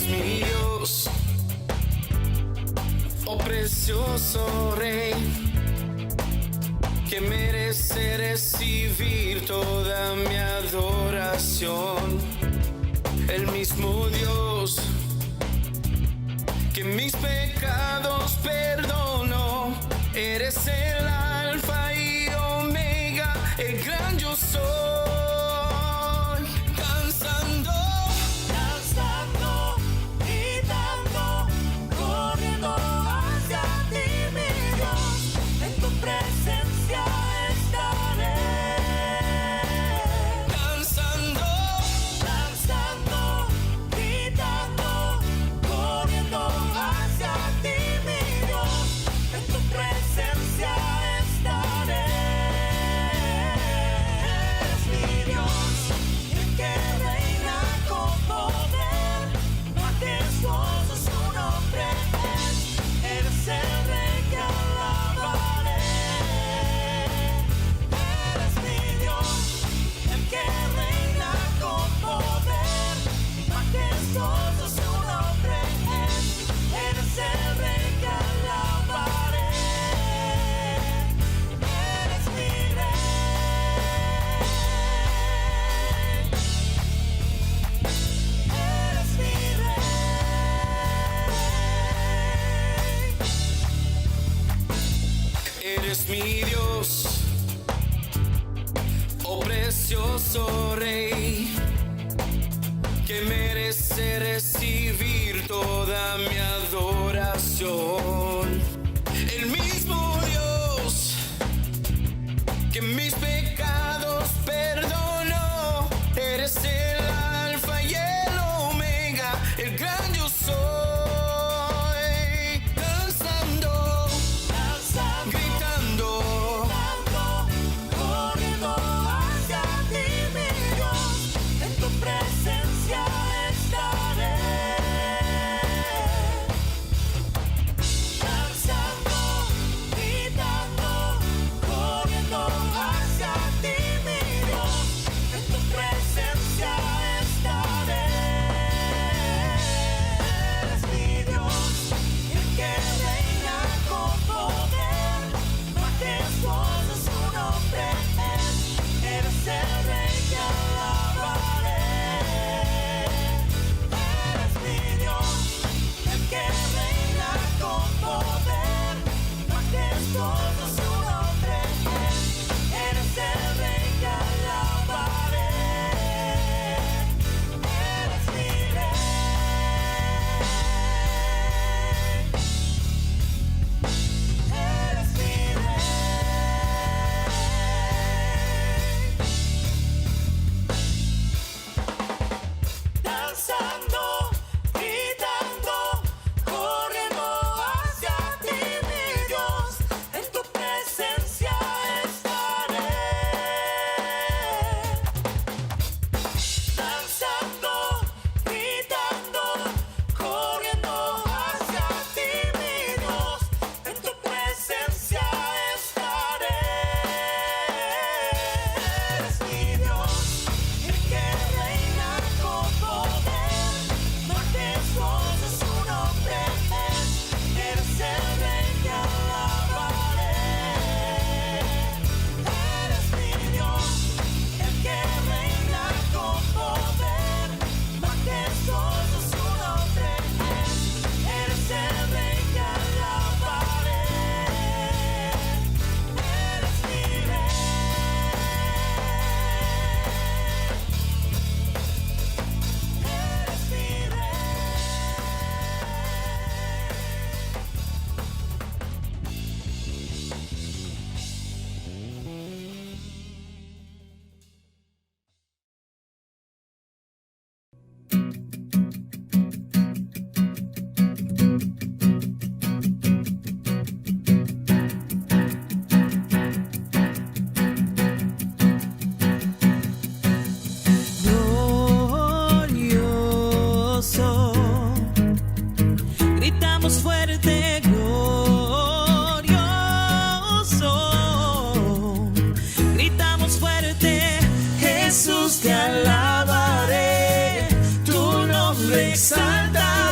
mi Dios, oh precioso Rey, que merece recibir toda mi adoración. El mismo Dios que mis pecados perdonó, eres el alfa y omega, el gran yo soy. Danzando, danzando, gritando, corriendo hacia ti, mi Dios, en tu presencia estaré. danzando, Danzando, gritando, corriendo hacia ti, mi Dios, en tu presencia estaré. Eres mi Dios, el que reina con poder, majestuoso su nombre es. Eres el Rey que alabaré. Eres mi Dios, el que reina con poder, majestuoso su nombre es. Eres el Rey que alabaré. Eres mi Rey. Eres mi Rey. eres mi Dios, oh precioso Rey, que merece recibir toda mi adoración. El mismo Dios que mis pecados perdonó, eres el alfa y el omega, el gran yo soy. Danzando, Danzando, gritando, corriendo hacia ti, mi Dios, en tu presencia estaré. Danzando, gritando, corriendo hacia ti, mi Dios, en tu presencia estaré. Eres mi Dios, el que reina con poder, majestuoso su nombre es. Eres el Rey que alabaré. Eres mi Dios, el que reina con poder, majestuoso su nombre es. Eres el Rey que alabaré. Eres mi Rey. Eres mi Rey. Danzando, gritando, corriendo hacia ti, mi Dios, en tu presencia estaré. Danzando, gritando, corriendo hacia ti, mi Dios, en tu presencia estaré. Eres mi Dios, el que reina con poder, majestuoso su nombre es. Eres el Rey que alabaré. Eres mi Dios, el que reina con poder, majestuoso su nombre es. Eres el Rey que alabaré. Eres mi Rey. Eres mi Rey. Glorioso, gritamos fuerte, glorioso, gritamos fuerte, Jesús te alabaré, tu nombre exaltaré.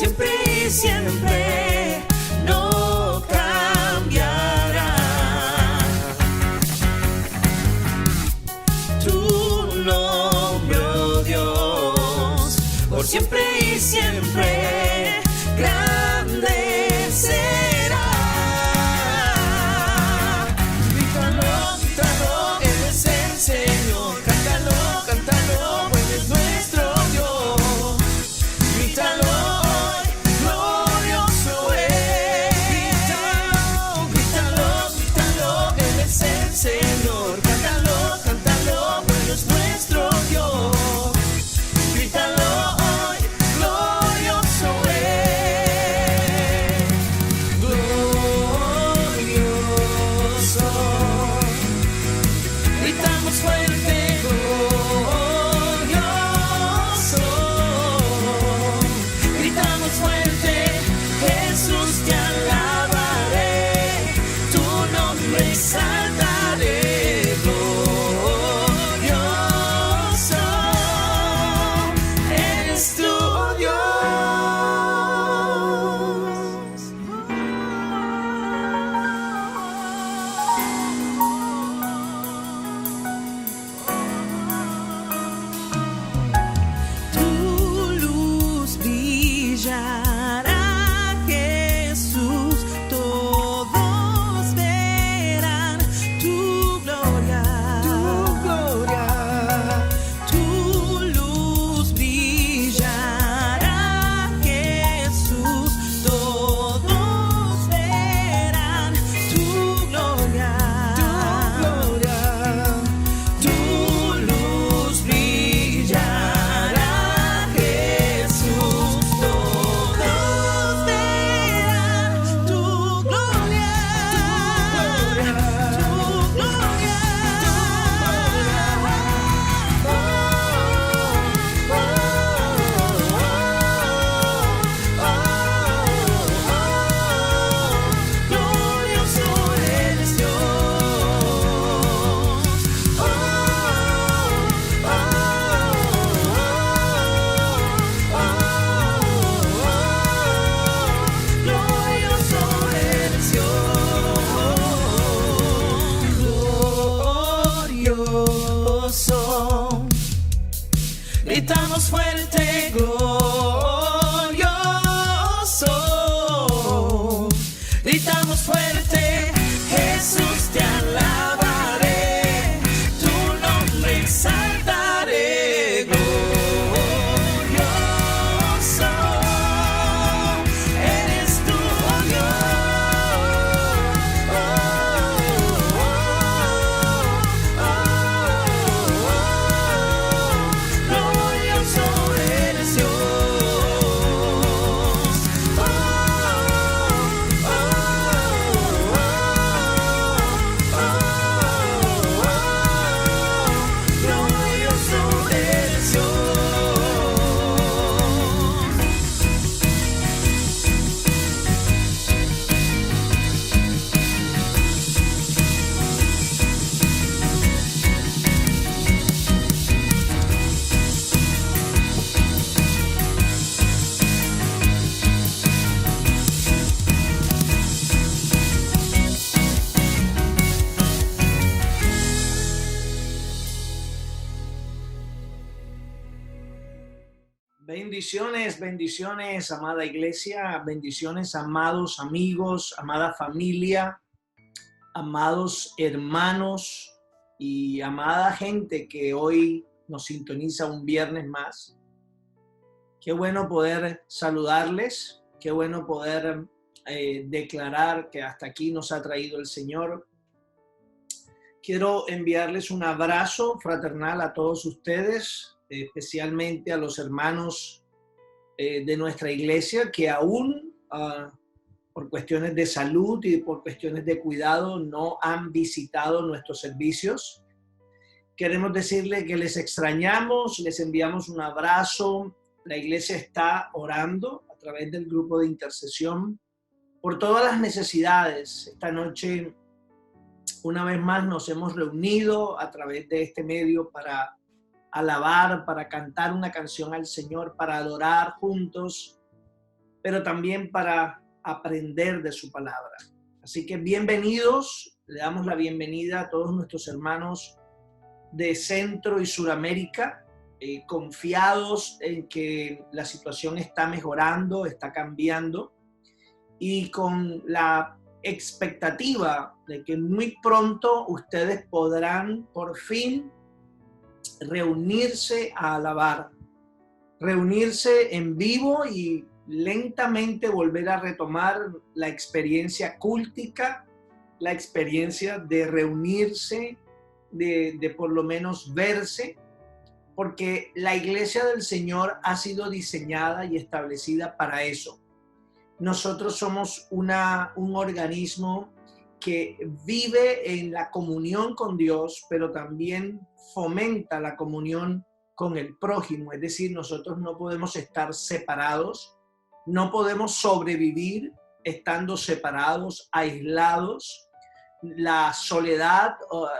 siempre y siempre no cambiará. Tu nombre, oh Dios, por siempre y siempre grande será. Grítalo, grítalo, Él es el Señor. Cántalo, cántalo, Él es nuestro Dios. Grítalo hoy, glorioso es. Grítalo, grítalo, grítalo, Él es el Señor. Cántalo, cántalo, Él es nuestro Dios. Grítalo hoy, glorioso es. Glorioso. Gritamos fuerte, glorioso. Gritamos fuerte, Jesús te alabaré, tu nombre exaltaré, glorioso, eres tu Dios. Tu luz brillará, Jesús, todos verán tu gloria. Tu luz brillará, Jesús, todos verán tu gloria. Tu luz brillará, Jesús, todos verán tu gloria. Tu gloria. Glorioso eres glorioso. Gritamos fuerte, glorioso. Gritamos fuerte, Jesús te alabaré, tu nombre exaltaré, glorioso. Eres tu glorioso eres Dios. Glorioso eres Dios. Bendiciones, bendiciones, amada iglesia, bendiciones, amados amigos, amada familia, amados hermanos y amada gente que hoy nos sintoniza un viernes más. Qué bueno poder saludarles, qué bueno poder declarar que hasta aquí nos ha traído el Señor. Quiero enviarles un abrazo fraternal a todos ustedes, especialmente a los hermanos de nuestra iglesia que aún por cuestiones de salud y por cuestiones de cuidado no han visitado nuestros servicios. Queremos decirles que les extrañamos, les enviamos un abrazo. La iglesia está orando a través del grupo de intercesión por todas las necesidades. Esta noche, una vez más, nos hemos reunido a través de este medio para alabar, para cantar una canción al Señor, para adorar juntos pero también para aprender de su palabra. Así que bienvenidos, le damos la bienvenida a todos nuestros hermanos de Centro y Suramérica, confiados en que la situación está mejorando, está cambiando, y con la expectativa de que muy pronto ustedes podrán por fin reunirse a alabar, reunirse en vivo y lentamente volver a retomar la experiencia cúltica, la experiencia de reunirse, de por lo menos verse, porque la iglesia del Señor ha sido diseñada y establecida para eso. Nosotros somos un organismo que vive en la comunión con Dios, pero también fomenta la comunión con el prójimo. Es decir, nosotros no podemos estar separados, no podemos sobrevivir estando separados, aislados. La soledad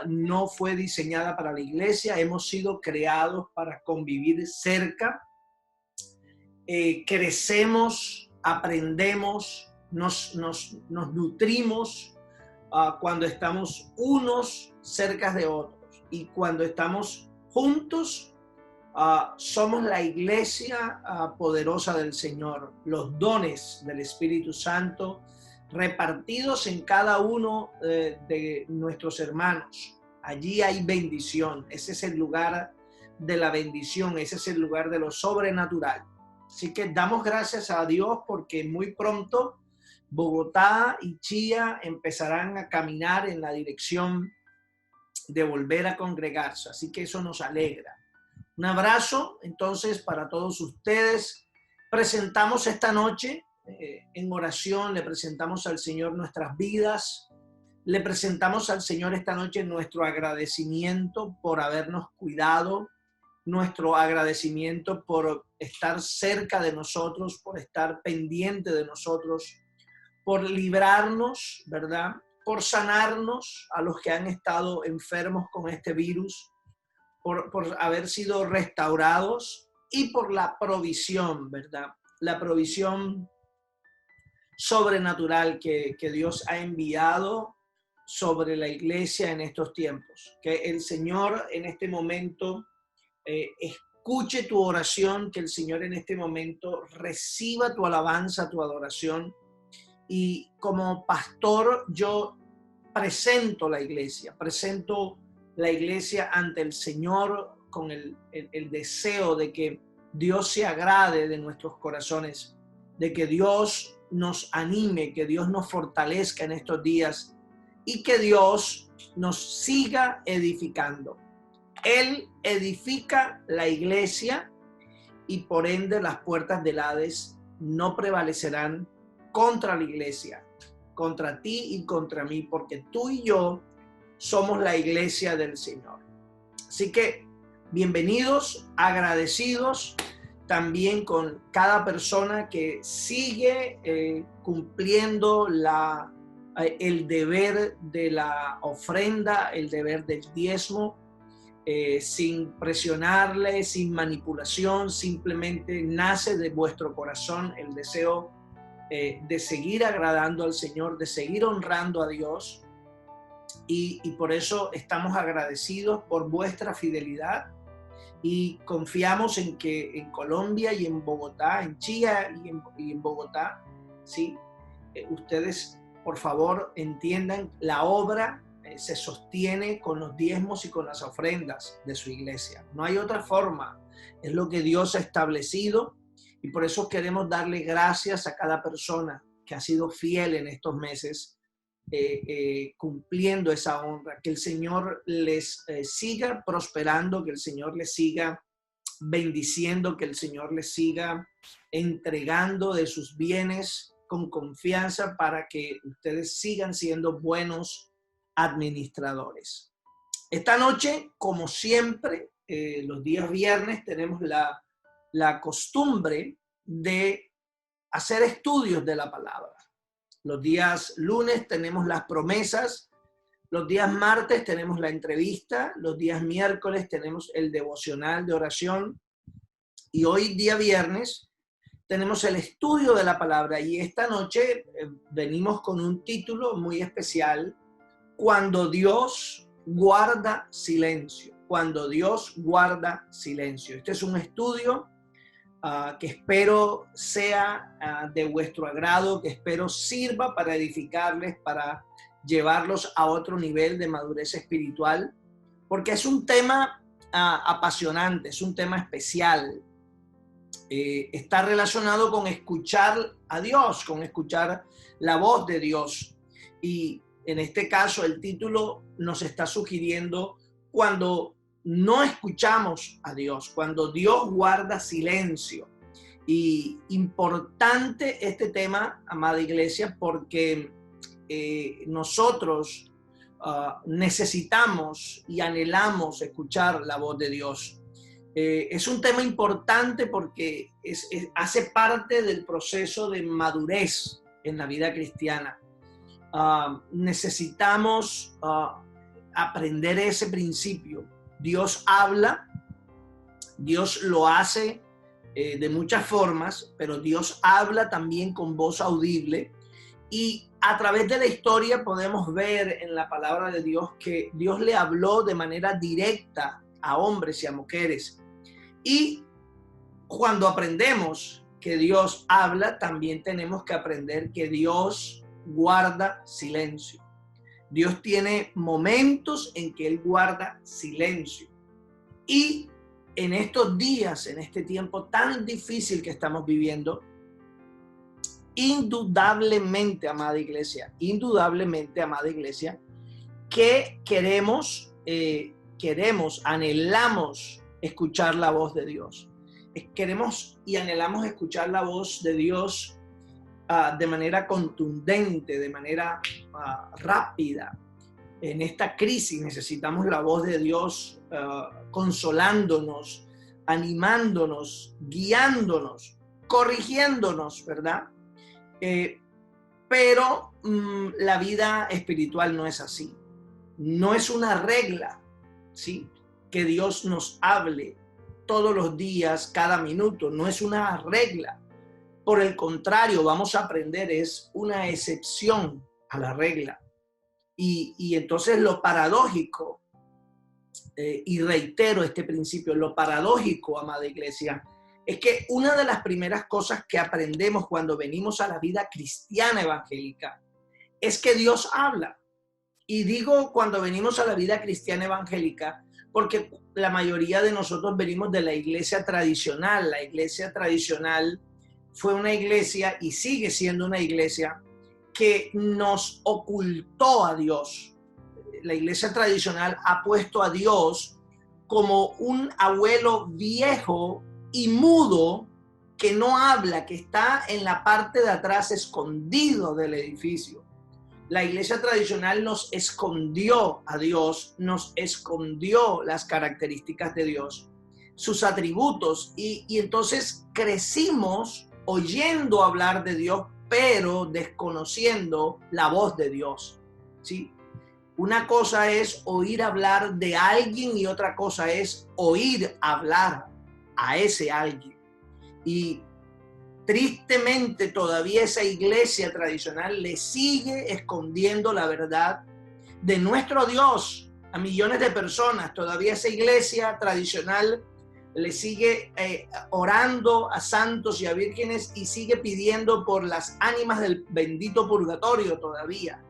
no fue diseñada para la iglesia, hemos sido creados para convivir cerca, crecemos, aprendemos, nos nutrimos cuando estamos unos cerca de otros, y cuando estamos juntos somos la iglesia poderosa del Señor, los dones del Espíritu Santo repartidos en cada uno de nuestros hermanos. Allí hay bendición, ese es el lugar de la bendición, ese es el lugar de lo sobrenatural. Así que damos gracias a Dios porque muy pronto Bogotá y Chía empezarán a caminar en la dirección de volver a congregarse. Así que eso nos alegra. Un abrazo entonces para todos ustedes. Presentamos esta noche en oración, le presentamos al Señor nuestras vidas. Le presentamos al Señor esta noche nuestro agradecimiento por habernos cuidado, nuestro agradecimiento por estar cerca de nosotros, por estar pendiente de nosotros, por librarnos, ¿verdad? Por sanarnos a los que han estado enfermos con este virus, por haber sido restaurados, y por la provisión, ¿verdad? La provisión sobrenatural que Dios ha enviado sobre la iglesia en estos tiempos. Que el Señor en este momento escuche tu oración, que el Señor en este momento reciba tu alabanza, tu adoración. Y como pastor yo presento la iglesia ante el Señor con el deseo de que Dios se agrade de nuestros corazones, de que Dios nos anime, que Dios nos fortalezca en estos días y que Dios nos siga edificando. Él edifica la iglesia y por ende las puertas del Hades no prevalecerán contra la iglesia, contra ti y contra mí, porque tú y yo somos la iglesia del Señor. Así que bienvenidos, agradecidos también con cada persona que sigue cumpliendo el deber de la ofrenda, el deber del diezmo, sin presionarle, sin manipulación, simplemente nace de vuestro corazón el deseo de seguir agradando al Señor, de seguir honrando a Dios, y por eso estamos agradecidos por vuestra fidelidad y confiamos en que en Colombia y en Bogotá, en Chía y en Bogotá, ¿sí? Ustedes por favor entiendan, la obra se sostiene con los diezmos y con las ofrendas de su iglesia. No hay otra forma. Es lo que Dios ha establecido y por eso queremos darle gracias a cada persona que ha sido fiel en estos meses, cumpliendo esa honra. Que el Señor les siga prosperando, que el Señor les siga bendiciendo, que el Señor les siga entregando de sus bienes con confianza para que ustedes sigan siendo buenos administradores. Esta noche, como siempre, los días viernes tenemos la costumbre de hacer estudios de la palabra. Los días lunes tenemos las promesas, los días martes tenemos la entrevista, los días miércoles tenemos el devocional de oración y hoy día viernes tenemos el estudio de la palabra y esta noche venimos con un título muy especial: Cuando Dios guarda silencio. Cuando Dios guarda silencio. Este es un estudio que espero sea de vuestro agrado, que espero sirva para edificarles, para llevarlos a otro nivel de madurez espiritual, porque es un tema apasionante, es un tema especial. Está relacionado con escuchar a Dios, con escuchar la voz de Dios. Y en este caso el título nos está sugiriendo cuando no escuchamos a Dios, cuando Dios guarda silencio. Y importante este tema, amada iglesia, porque nosotros necesitamos y anhelamos escuchar la voz de Dios. Es un tema importante porque hace parte del proceso de madurez en la vida cristiana. Necesitamos aprender ese principio. Dios habla, Dios lo hace de muchas formas, pero Dios habla también con voz audible, y a través de la historia podemos ver en la palabra de Dios que Dios le habló de manera directa a hombres y a mujeres. Y cuando aprendemos que Dios habla, también tenemos que aprender que Dios guarda silencio. Dios tiene momentos en que Él guarda silencio. Y en estos días, en este tiempo tan difícil que estamos viviendo, indudablemente, amada iglesia, que anhelamos escuchar la voz de Dios. Queremos y anhelamos escuchar la voz de Dios de manera contundente, de manera rápida. En esta crisis necesitamos la voz de Dios consolándonos, animándonos, guiándonos, corrigiéndonos, ¿verdad? Pero la vida espiritual no es así. No es una regla, ¿sí?, que Dios nos hable todos los días, cada minuto. No es una regla. Por el contrario, vamos a aprender, es una excepción a la regla. Y entonces lo paradójico, y reitero este principio, lo paradójico, amada iglesia, es que una de las primeras cosas que aprendemos cuando venimos a la vida cristiana evangélica es que Dios habla. Y digo cuando venimos a la vida cristiana evangélica porque la mayoría de nosotros venimos de la iglesia tradicional. La iglesia tradicional fue una iglesia y sigue siendo una iglesia que nos ocultó a Dios. La iglesia tradicional ha puesto a Dios como un abuelo viejo y mudo que no habla, que está en la parte de atrás escondido del edificio. La iglesia tradicional nos escondió a Dios, nos escondió las características de Dios, sus atributos, y entonces crecimos oyendo hablar de Dios, pero desconociendo la voz de Dios, ¿sí? Una cosa es oír hablar de alguien y otra cosa es oír hablar a ese alguien. Y tristemente todavía esa iglesia tradicional le sigue escondiendo la verdad de nuestro Dios a millones de personas. Todavía esa iglesia tradicional le sigue orando a santos y a vírgenes y sigue pidiendo por las ánimas del bendito purgatorio todavía.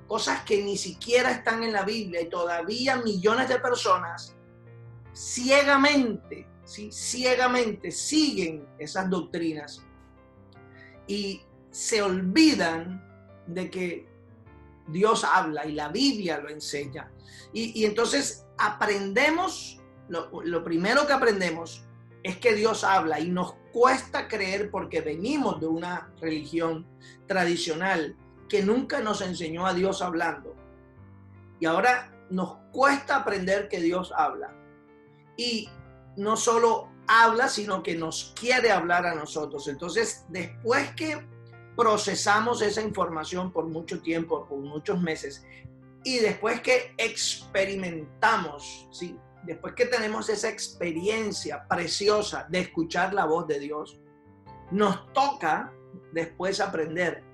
Cosas que ni siquiera están en la Biblia, y todavía millones de personas ciegamente, ¿sí?, ciegamente siguen esas doctrinas y se olvidan de que Dios habla y la Biblia lo enseña. Y entonces aprendemos, lo primero que aprendemos es que Dios habla, y nos cuesta creer porque venimos de una religión tradicional que nunca nos enseñó a Dios hablando. Y ahora nos cuesta aprender que Dios habla. Y no solo habla, sino que nos quiere hablar a nosotros. Entonces, después que procesamos esa información por mucho tiempo, por muchos meses, y después que experimentamos, ¿sí?, después que tenemos esa experiencia preciosa de escuchar la voz de Dios, nos toca después aprender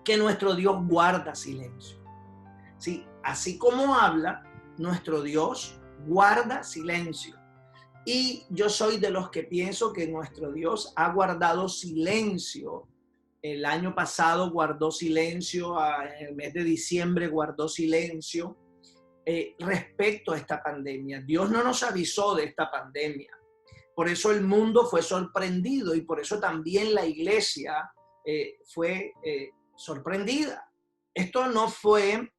que nuestro Dios guarda silencio. Sí, así como habla, nuestro Dios guarda silencio. Y yo soy de los que pienso que nuestro Dios ha guardado silencio. El año pasado guardó silencio, en el mes de diciembre guardó silencio respecto a esta pandemia. Dios no nos avisó de esta pandemia. Por eso el mundo fue sorprendido y por eso también la iglesia fue sorprendida. Esto no fue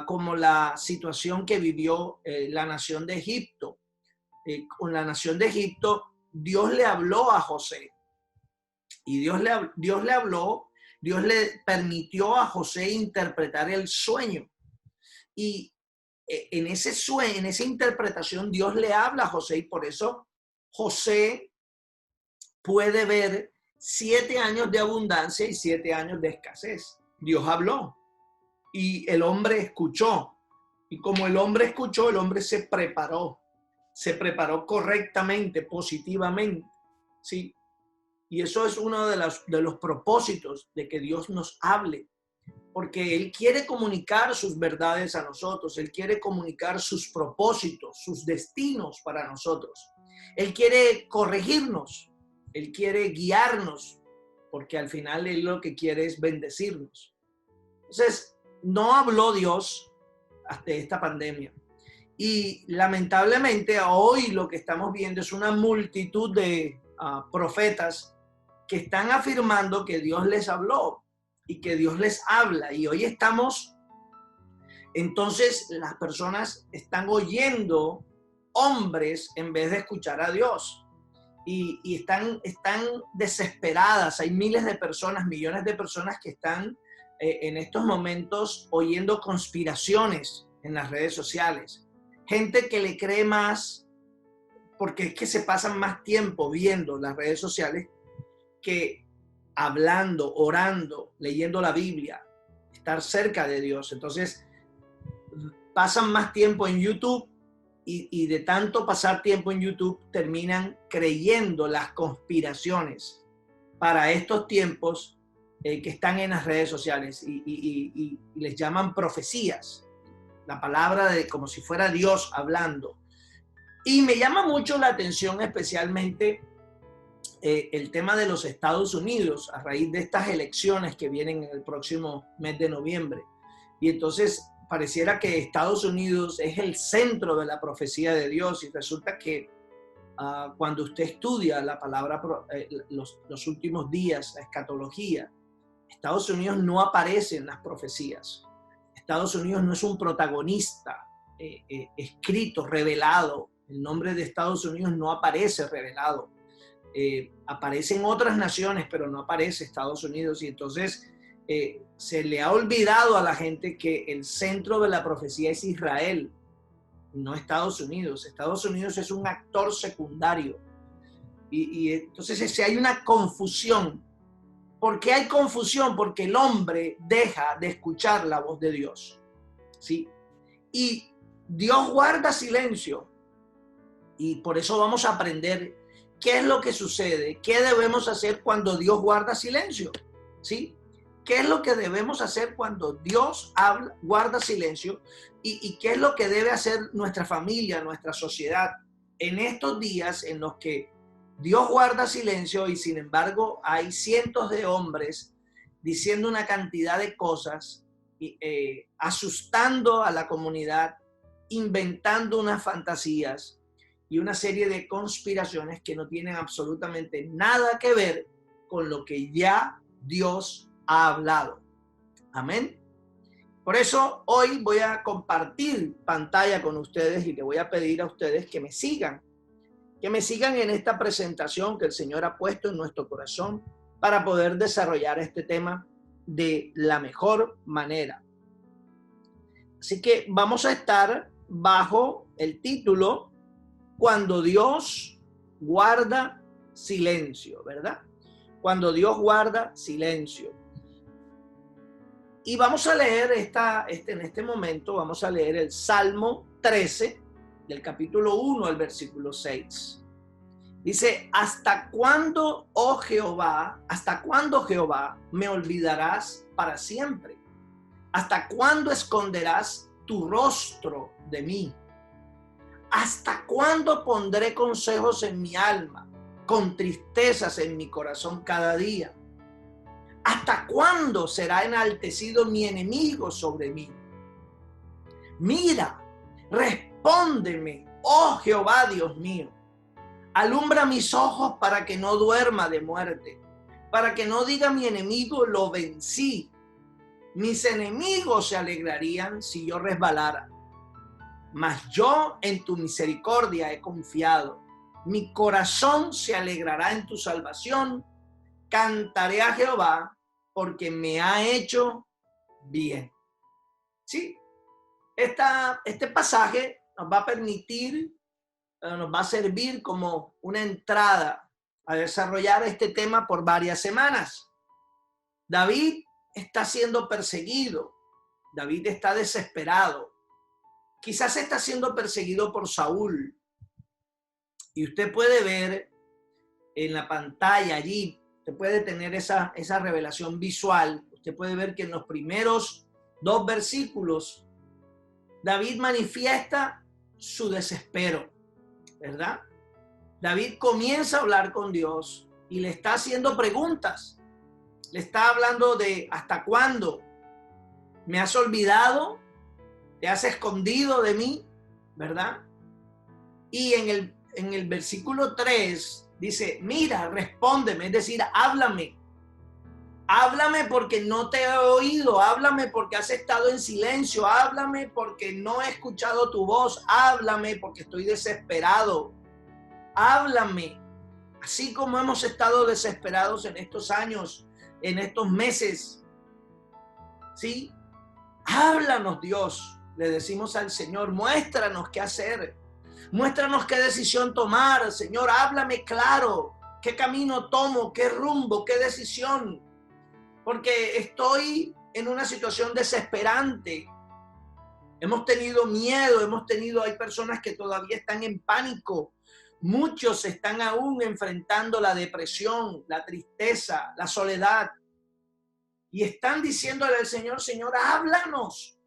como la situación que vivió la nación de Egipto. Con la nación de Egipto, Dios le habló a José. Y Dios le habló, Dios le permitió a José interpretar el sueño. Y en ese sueño, en esa interpretación, Dios le habla a José y por eso José puede ver 7 años de abundancia y 7 años de escasez. Dios habló y el hombre escuchó. Y como el hombre escuchó, el hombre se preparó correctamente, positivamente, ¿sí? Y eso es uno de los propósitos de que Dios nos hable, porque Él quiere comunicar sus verdades a nosotros, Él quiere comunicar sus propósitos, sus destinos para nosotros. Él quiere corregirnos, Él quiere guiarnos, porque al final Él lo que quiere es bendecirnos. Entonces, no habló Dios hasta esta pandemia. Y lamentablemente hoy lo que estamos viendo es una multitud de profetas que están afirmando que Dios les habló y que Dios les habla. Y hoy entonces las personas están oyendo hombres en vez de escuchar a Dios. Y están desesperadas. Hay miles de personas, millones de personas que están en estos momentos oyendo conspiraciones en las redes sociales. Gente que le cree más, porque es que se pasan más tiempo viendo las redes sociales que hablando, orando, leyendo la Biblia, estar cerca de Dios. Entonces, pasan más tiempo en YouTube y de tanto pasar tiempo en YouTube terminan creyendo las conspiraciones para estos tiempos que están en las redes sociales y les llaman profecías. La palabra de como si fuera Dios hablando. Y me llama mucho la atención especialmente el tema de los Estados Unidos a raíz de estas elecciones que vienen en el próximo mes de noviembre. Y entonces pareciera que Estados Unidos es el centro de la profecía de Dios y resulta que cuando usted estudia la palabra, los últimos días, la escatología, Estados Unidos no aparece en las profecías. Estados Unidos no es un protagonista escrito, revelado. El nombre de Estados Unidos no aparece revelado. Aparecen otras naciones, pero no aparece Estados Unidos. Y entonces se le ha olvidado a la gente que el centro de la profecía es Israel, no Estados Unidos. Estados Unidos es un actor secundario. Y entonces si hay una confusión. ¿Por qué hay confusión? Porque el hombre deja de escuchar la voz de Dios, ¿sí? Y Dios guarda silencio. Y por eso vamos a aprender qué es lo que sucede, qué debemos hacer cuando Dios guarda silencio, ¿sí? ¿Qué es lo que debemos hacer cuando Dios guarda silencio? Y qué es lo que debe hacer nuestra familia, nuestra sociedad en estos días en los que Dios guarda silencio y sin embargo hay cientos de hombres diciendo una cantidad de cosas, asustando a la comunidad, inventando unas fantasías y una serie de conspiraciones que no tienen absolutamente nada que ver con lo que ya Dios ha hablado. Amén. Por eso hoy voy a compartir pantalla con ustedes y le voy a pedir a ustedes que me sigan en esta presentación que el Señor ha puesto en nuestro corazón para poder desarrollar este tema de la mejor manera. Así que vamos a estar bajo el título Cuando Dios guarda silencio, ¿verdad? Cuando Dios guarda silencio. Y vamos a leer en este momento, vamos a leer el Salmo 13, del capítulo 1 al versículo 6. Dice, ¿hasta cuándo, oh Jehová, hasta cuándo, Jehová, me olvidarás para siempre? ¿Hasta cuándo esconderás tu rostro de mí? ¿Hasta cuándo pondré consejos en mi alma, con tristezas en mi corazón cada día? ¿Hasta cuándo será enaltecido mi enemigo sobre mí? Mira, respóndeme, oh Jehová Dios mío. Alumbra mis ojos para que no duerma de muerte, para que no diga mi enemigo, lo vencí. Mis enemigos se alegrarían si yo resbalara. Mas yo en tu misericordia he confiado. Mi corazón se alegrará en tu salvación. Cantaré a Jehová porque me ha hecho bien. Sí, este pasaje nos va a permitir, nos va a servir como una entrada a desarrollar este tema por varias semanas. David está siendo perseguido. David está desesperado. Quizás está siendo perseguido por Saúl. Y usted puede ver en la pantalla allí, usted puede tener esa revelación visual. Usted puede ver que en los primeros 2 versículos, David manifiesta su desespero, ¿verdad? David comienza a hablar con Dios y le está haciendo preguntas. Le está hablando de ¿hasta cuándo? ¿Me has olvidado? ¿Te has escondido de mí? ¿Verdad? Y en el versículo 3 dice, mira, respóndeme, es decir, háblame. Háblame porque no te he oído, háblame porque has estado en silencio, háblame porque no he escuchado tu voz, háblame porque estoy desesperado, háblame. Así como hemos estado desesperados en estos años, en estos meses, ¿sí? Háblanos, Dios, le decimos al Señor, muéstranos qué hacer, muéstranos qué decisión tomar, Señor, háblame claro, qué camino tomo, qué rumbo, qué decisión. Porque estoy en una situación desesperante. Hemos tenido miedo, hay personas que todavía están en pánico. Muchos están aún enfrentando la depresión, la tristeza, la soledad. Y están diciéndole al Señor, Señor, háblanos.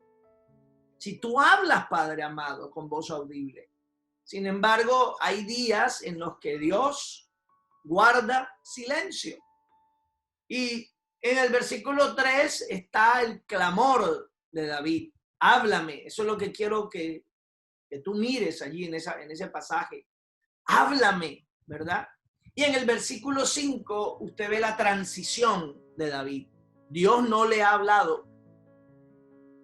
Si tú hablas, Padre amado, con voz audible. Sin embargo, hay días en los que Dios guarda silencio. Y en el versículo 3 está el clamor de David. Háblame. Eso es lo que quiero que tú mires allí en ese pasaje. Háblame, ¿verdad? Y en el versículo 5 usted ve la transición de David. Dios no le ha hablado.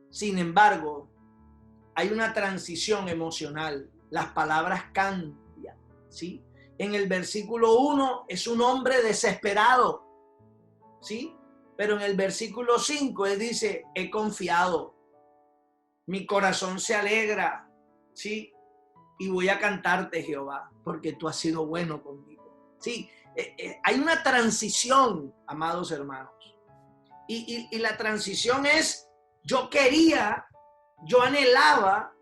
Sin embargo, hay una transición emocional. Las palabras cambian, ¿sí? En el versículo 1 es un hombre desesperado, ¿sí? Pero en el versículo 5 él dice, he confiado, mi corazón se alegra, ¿sí? Y voy a cantarte, Jehová, porque tú has sido bueno conmigo. Sí, hay una transición, amados hermanos. Y la transición es, yo quería, yo anhelaba,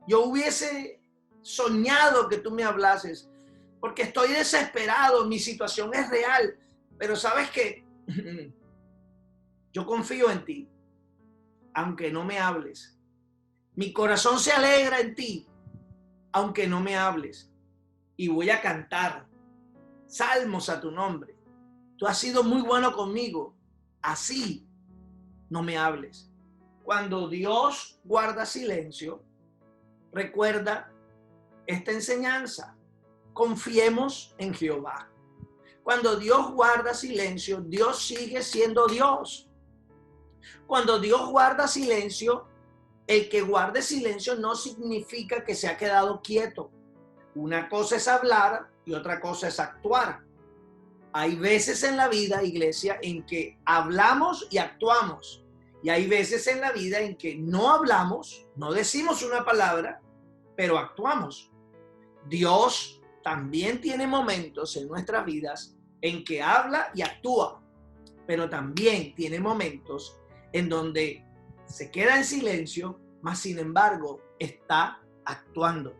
yo hubiese soñado que tú me hablases, porque estoy desesperado, mi situación es real, pero ¿sabes qué? Yo confío en ti, aunque no me hables. Mi corazón se alegra en ti, aunque no me hables. Y voy a cantar salmos a tu nombre. Tú has sido muy bueno conmigo. Así no me hables. Cuando Dios guarda silencio, recuerda esta enseñanza. Confiemos en Jehová. Cuando Dios guarda silencio, Dios sigue siendo Dios. Cuando Dios guarda silencio, el que guarde silencio no significa que se ha quedado quieto. Una cosa es hablar y otra cosa es actuar. Hay veces en la vida, iglesia, en que hablamos y actuamos. Y hay veces en la vida en que no hablamos, no decimos una palabra, pero actuamos. Dios también tiene momentos en nuestras vidas en que habla y actúa, pero también tiene momentos en donde se queda en silencio, mas sin embargo está actuando.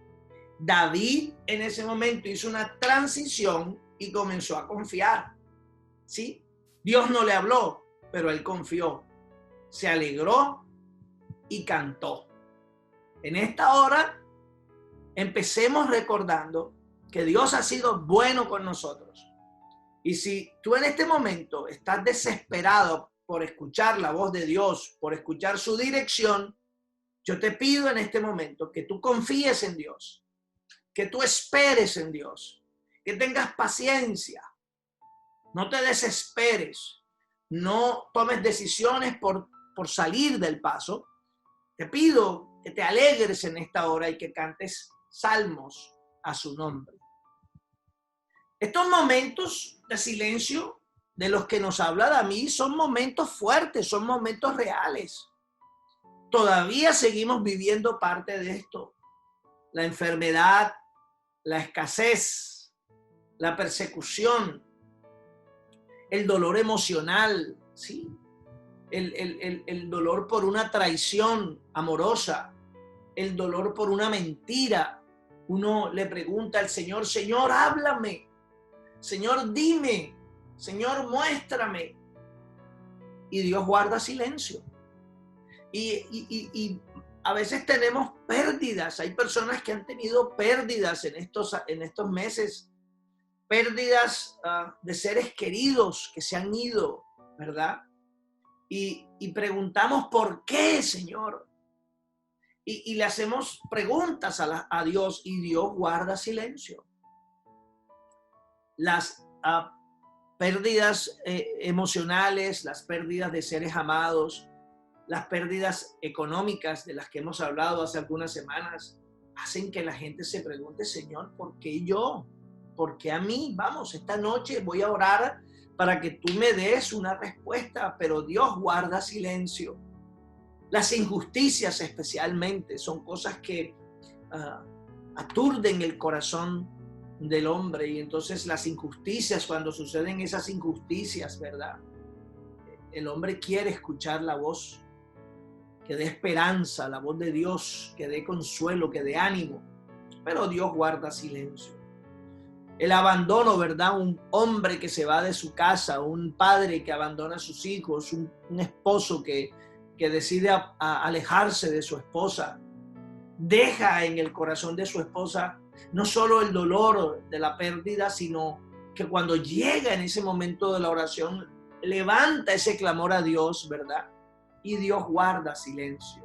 David en ese momento hizo una transición y comenzó a confiar, ¿sí? Dios no le habló, pero él confió, se alegró y cantó. En esta hora, empecemos recordando que Dios ha sido bueno con nosotros. Y si tú en este momento estás desesperado por escuchar la voz de Dios, por escuchar su dirección, yo te pido en este momento que tú confíes en Dios, que tú esperes en Dios, que tengas paciencia, no te desesperes, no tomes decisiones por salir del paso. Te pido que te alegres en esta hora y que cantes salmos a su nombre. Estos momentos de silencio de los que nos habla David son momentos fuertes, son momentos reales. Todavía seguimos viviendo parte de esto. La enfermedad, la escasez, la persecución, el dolor emocional, ¿sí? El dolor por una traición amorosa, el dolor por una mentira. Uno le pregunta al Señor, Señor, háblame. Señor, dime. Señor, muéstrame. Y Dios guarda silencio. Y a veces tenemos pérdidas. Hay personas que han tenido pérdidas en estos meses. Pérdidas de seres queridos que se han ido, ¿verdad? Y preguntamos, ¿por qué, Señor? Y le hacemos preguntas a Dios y Dios guarda silencio. Las pérdidas emocionales, las pérdidas de seres amados, las pérdidas económicas de las que hemos hablado hace algunas semanas, hacen que la gente se pregunte, Señor, ¿por qué yo? ¿Por qué a mí? Vamos, esta noche voy a orar para que tú me des una respuesta, pero Dios guarda silencio. Las injusticias especialmente son cosas que aturden el corazón del hombre, y entonces las injusticias, cuando suceden esas injusticias, ¿verdad? El hombre quiere escuchar la voz que dé esperanza, la voz de Dios, que dé consuelo, que dé ánimo, pero Dios guarda silencio. El abandono, ¿verdad? Un hombre que se va de su casa, un padre que abandona a sus hijos, un esposo que decide alejarse de su esposa, deja en el corazón de su esposa no solo el dolor de la pérdida, sino que cuando llega en ese momento de la oración, levanta ese clamor a Dios, ¿verdad? Y Dios guarda silencio.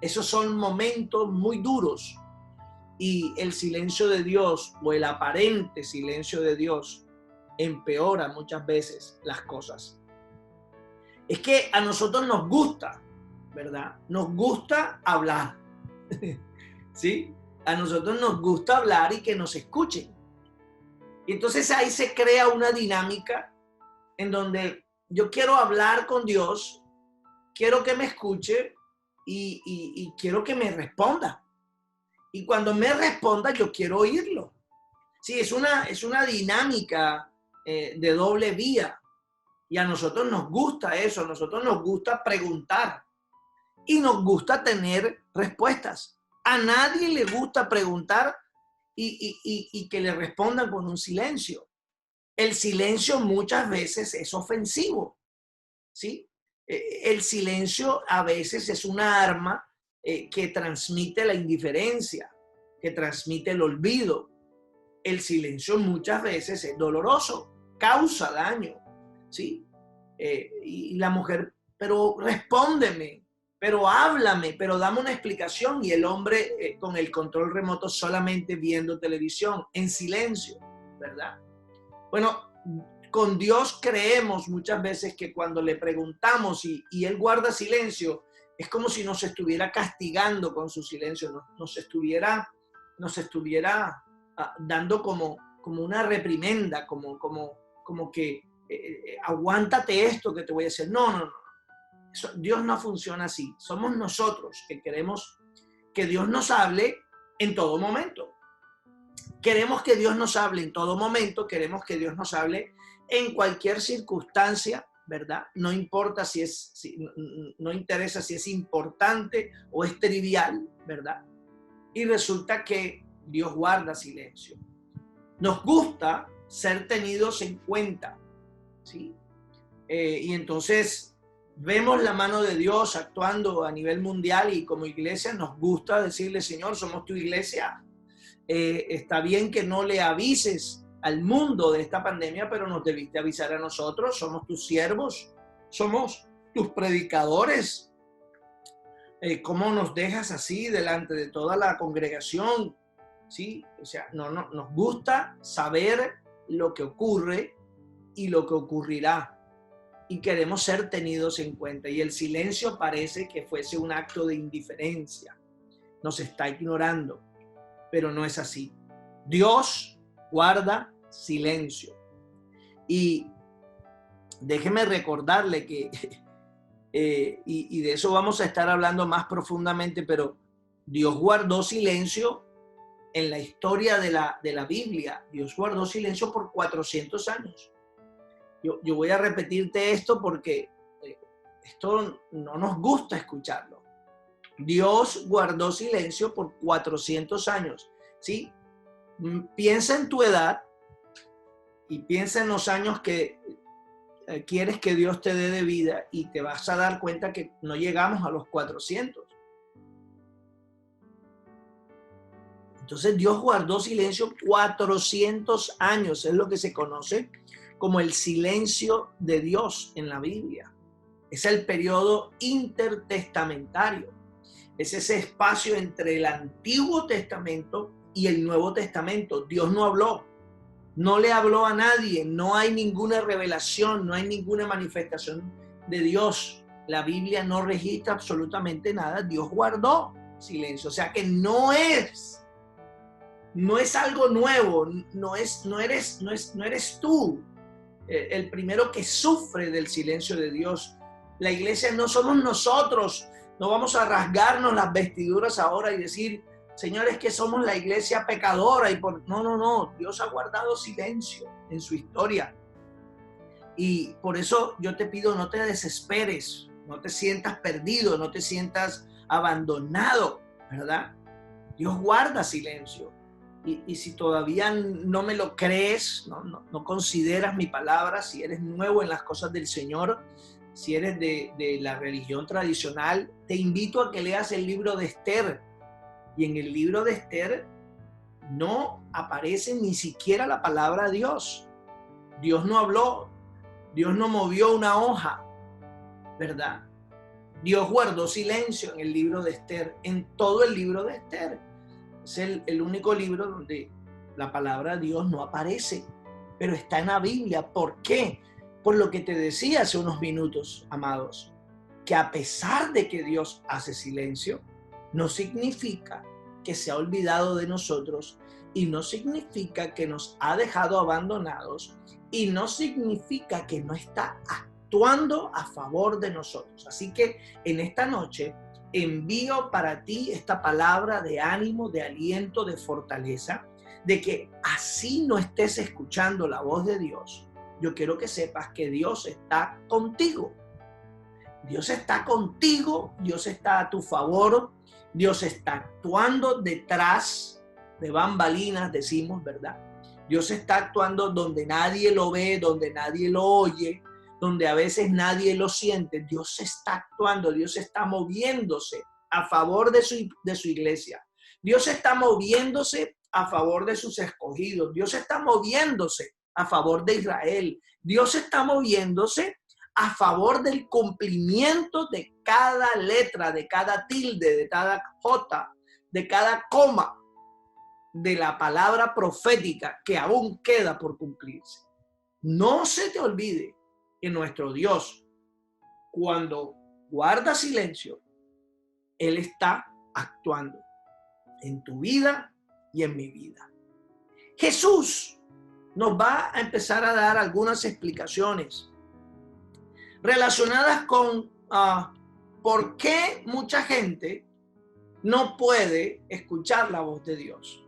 Esos son momentos muy duros. Y el silencio de Dios, o el aparente silencio de Dios, empeora muchas veces las cosas. Es que a nosotros nos gusta, ¿verdad? Nos gusta hablar, ¿sí? A nosotros nos gusta hablar y que nos escuchen. Y entonces ahí se crea una dinámica en donde yo quiero hablar con Dios, quiero que me escuche y quiero que me responda. Y cuando me responda, yo quiero oírlo. Sí, es una dinámica de doble vía. Y a nosotros nos gusta eso, a nosotros nos gusta preguntar. Y nos gusta tener respuestas. A nadie le gusta preguntar y que le respondan con un silencio. El silencio muchas veces es ofensivo, ¿sí? El silencio a veces es una arma que transmite la indiferencia, que transmite el olvido. El silencio muchas veces es doloroso, causa daño, ¿sí? Y la mujer, pero respóndeme, pero háblame, pero dame una explicación. Y el hombre con el control remoto solamente viendo televisión, en silencio, ¿verdad? Bueno, con Dios creemos muchas veces que cuando le preguntamos y Él guarda silencio, es como si nos estuviera castigando con su silencio, nos estuviera dando como una reprimenda, como que aguántate esto que te voy a decir. No. Dios no funciona así. Somos nosotros que queremos que Dios nos hable en todo momento. Queremos que Dios nos hable en todo momento, queremos que Dios nos hable en cualquier circunstancia, ¿verdad? No importa no interesa si es importante o es trivial, ¿verdad? Y resulta que Dios guarda silencio. Nos gusta ser tenidos en cuenta, ¿sí? Y entonces vemos la mano de Dios actuando a nivel mundial y como iglesia nos gusta decirle, Señor, somos tu iglesia. Está bien que no le avises al mundo de esta pandemia, pero nos debiste avisar a nosotros. Somos tus siervos, somos tus predicadores. ¿Cómo nos dejas así delante de toda la congregación? ¿Sí? O sea, nos gusta saber lo que ocurre y lo que ocurrirá. Y queremos ser tenidos en cuenta. Y el silencio parece que fuese un acto de indiferencia. Nos está ignorando, pero no es así. Dios guarda silencio. Y déjeme recordarle que, y de eso vamos a estar hablando más profundamente, pero Dios guardó silencio en la historia de la Biblia. Dios guardó silencio por 400 años. Yo voy a repetirte esto porque esto no nos gusta escucharlo. Dios guardó silencio por 400 años, ¿sí? Piensa en tu edad y piensa en los años que quieres que Dios te dé de vida y te vas a dar cuenta que no llegamos a los 400. Entonces Dios guardó silencio 400 años, es lo que se conoce como el silencio de Dios en la Biblia. Es el periodo intertestamentario. Es ese espacio entre el Antiguo Testamento y el Nuevo Testamento. Dios no habló, no le habló a nadie, no hay ninguna revelación, no hay ninguna manifestación de Dios. La Biblia no registra absolutamente nada. Dios guardó silencio, o sea que no es algo nuevo, no eres tú el primero que sufre del silencio de Dios. La iglesia no somos nosotros. No vamos a rasgarnos las vestiduras ahora y decir, señores, que somos la iglesia pecadora. No. Dios ha guardado silencio en su historia. Y por eso yo te pido, no te desesperes, no te sientas perdido, no te sientas abandonado, ¿verdad? Dios guarda silencio. Y si todavía no me lo crees, no consideras mi palabra, si eres nuevo en las cosas del Señor, si eres de la religión tradicional, te invito a que leas el libro de Esther. Y en el libro de Esther no aparece ni siquiera la palabra Dios. Dios no habló, Dios no movió una hoja, ¿verdad? Dios guardó silencio en el libro de Esther, en todo el libro de Esther. Es el único libro donde la palabra Dios no aparece, pero está en la Biblia. ¿Por qué? Por lo que te decía hace unos minutos, amados, que a pesar de que Dios hace silencio, no significa que se ha olvidado de nosotros y no significa que nos ha dejado abandonados y no significa que no está actuando a favor de nosotros. Así que en esta noche envío para ti esta palabra de ánimo, de aliento, de fortaleza, de que así no estés escuchando la voz de Dios. Yo quiero que sepas que Dios está contigo. Dios está contigo, Dios está a tu favor, Dios está actuando detrás de bambalinas, decimos, ¿verdad? Dios está actuando donde nadie lo ve, donde nadie lo oye, donde a veces nadie lo siente. Dios está actuando, Dios está moviéndose a favor de su iglesia. Dios está moviéndose a favor de sus escogidos. Dios está moviéndose a favor de Israel. Dios está moviéndose a favor del cumplimiento de cada letra, de cada tilde, de cada jota, de cada coma de la palabra profética que aún queda por cumplirse. No se te olvide que nuestro Dios, cuando guarda silencio, Él está actuando en tu vida y en mi vida. Jesús nos va a empezar a dar algunas explicaciones relacionadas con por qué mucha gente no puede escuchar la voz de Dios.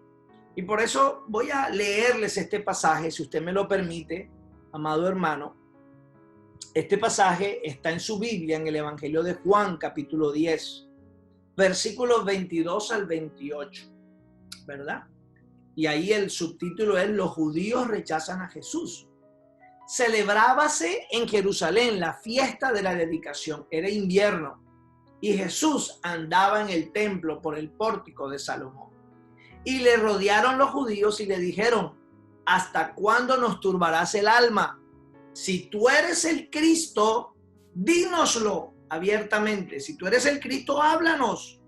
Y por eso voy a leerles este pasaje, si usted me lo permite, amado hermano. Este pasaje está en su Biblia, en el Evangelio de Juan, capítulo 10, versículos 22 al 28, ¿verdad? Y ahí el subtítulo es Los judíos rechazan a Jesús. Celebrábase en Jerusalén la fiesta de la dedicación. Era invierno y Jesús andaba en el templo por el pórtico de Salomón. Y le rodearon los judíos y le dijeron: ¿hasta cuándo nos turbarás el alma? Si tú eres el Cristo, dínoslo abiertamente. Si tú eres el Cristo, háblanos.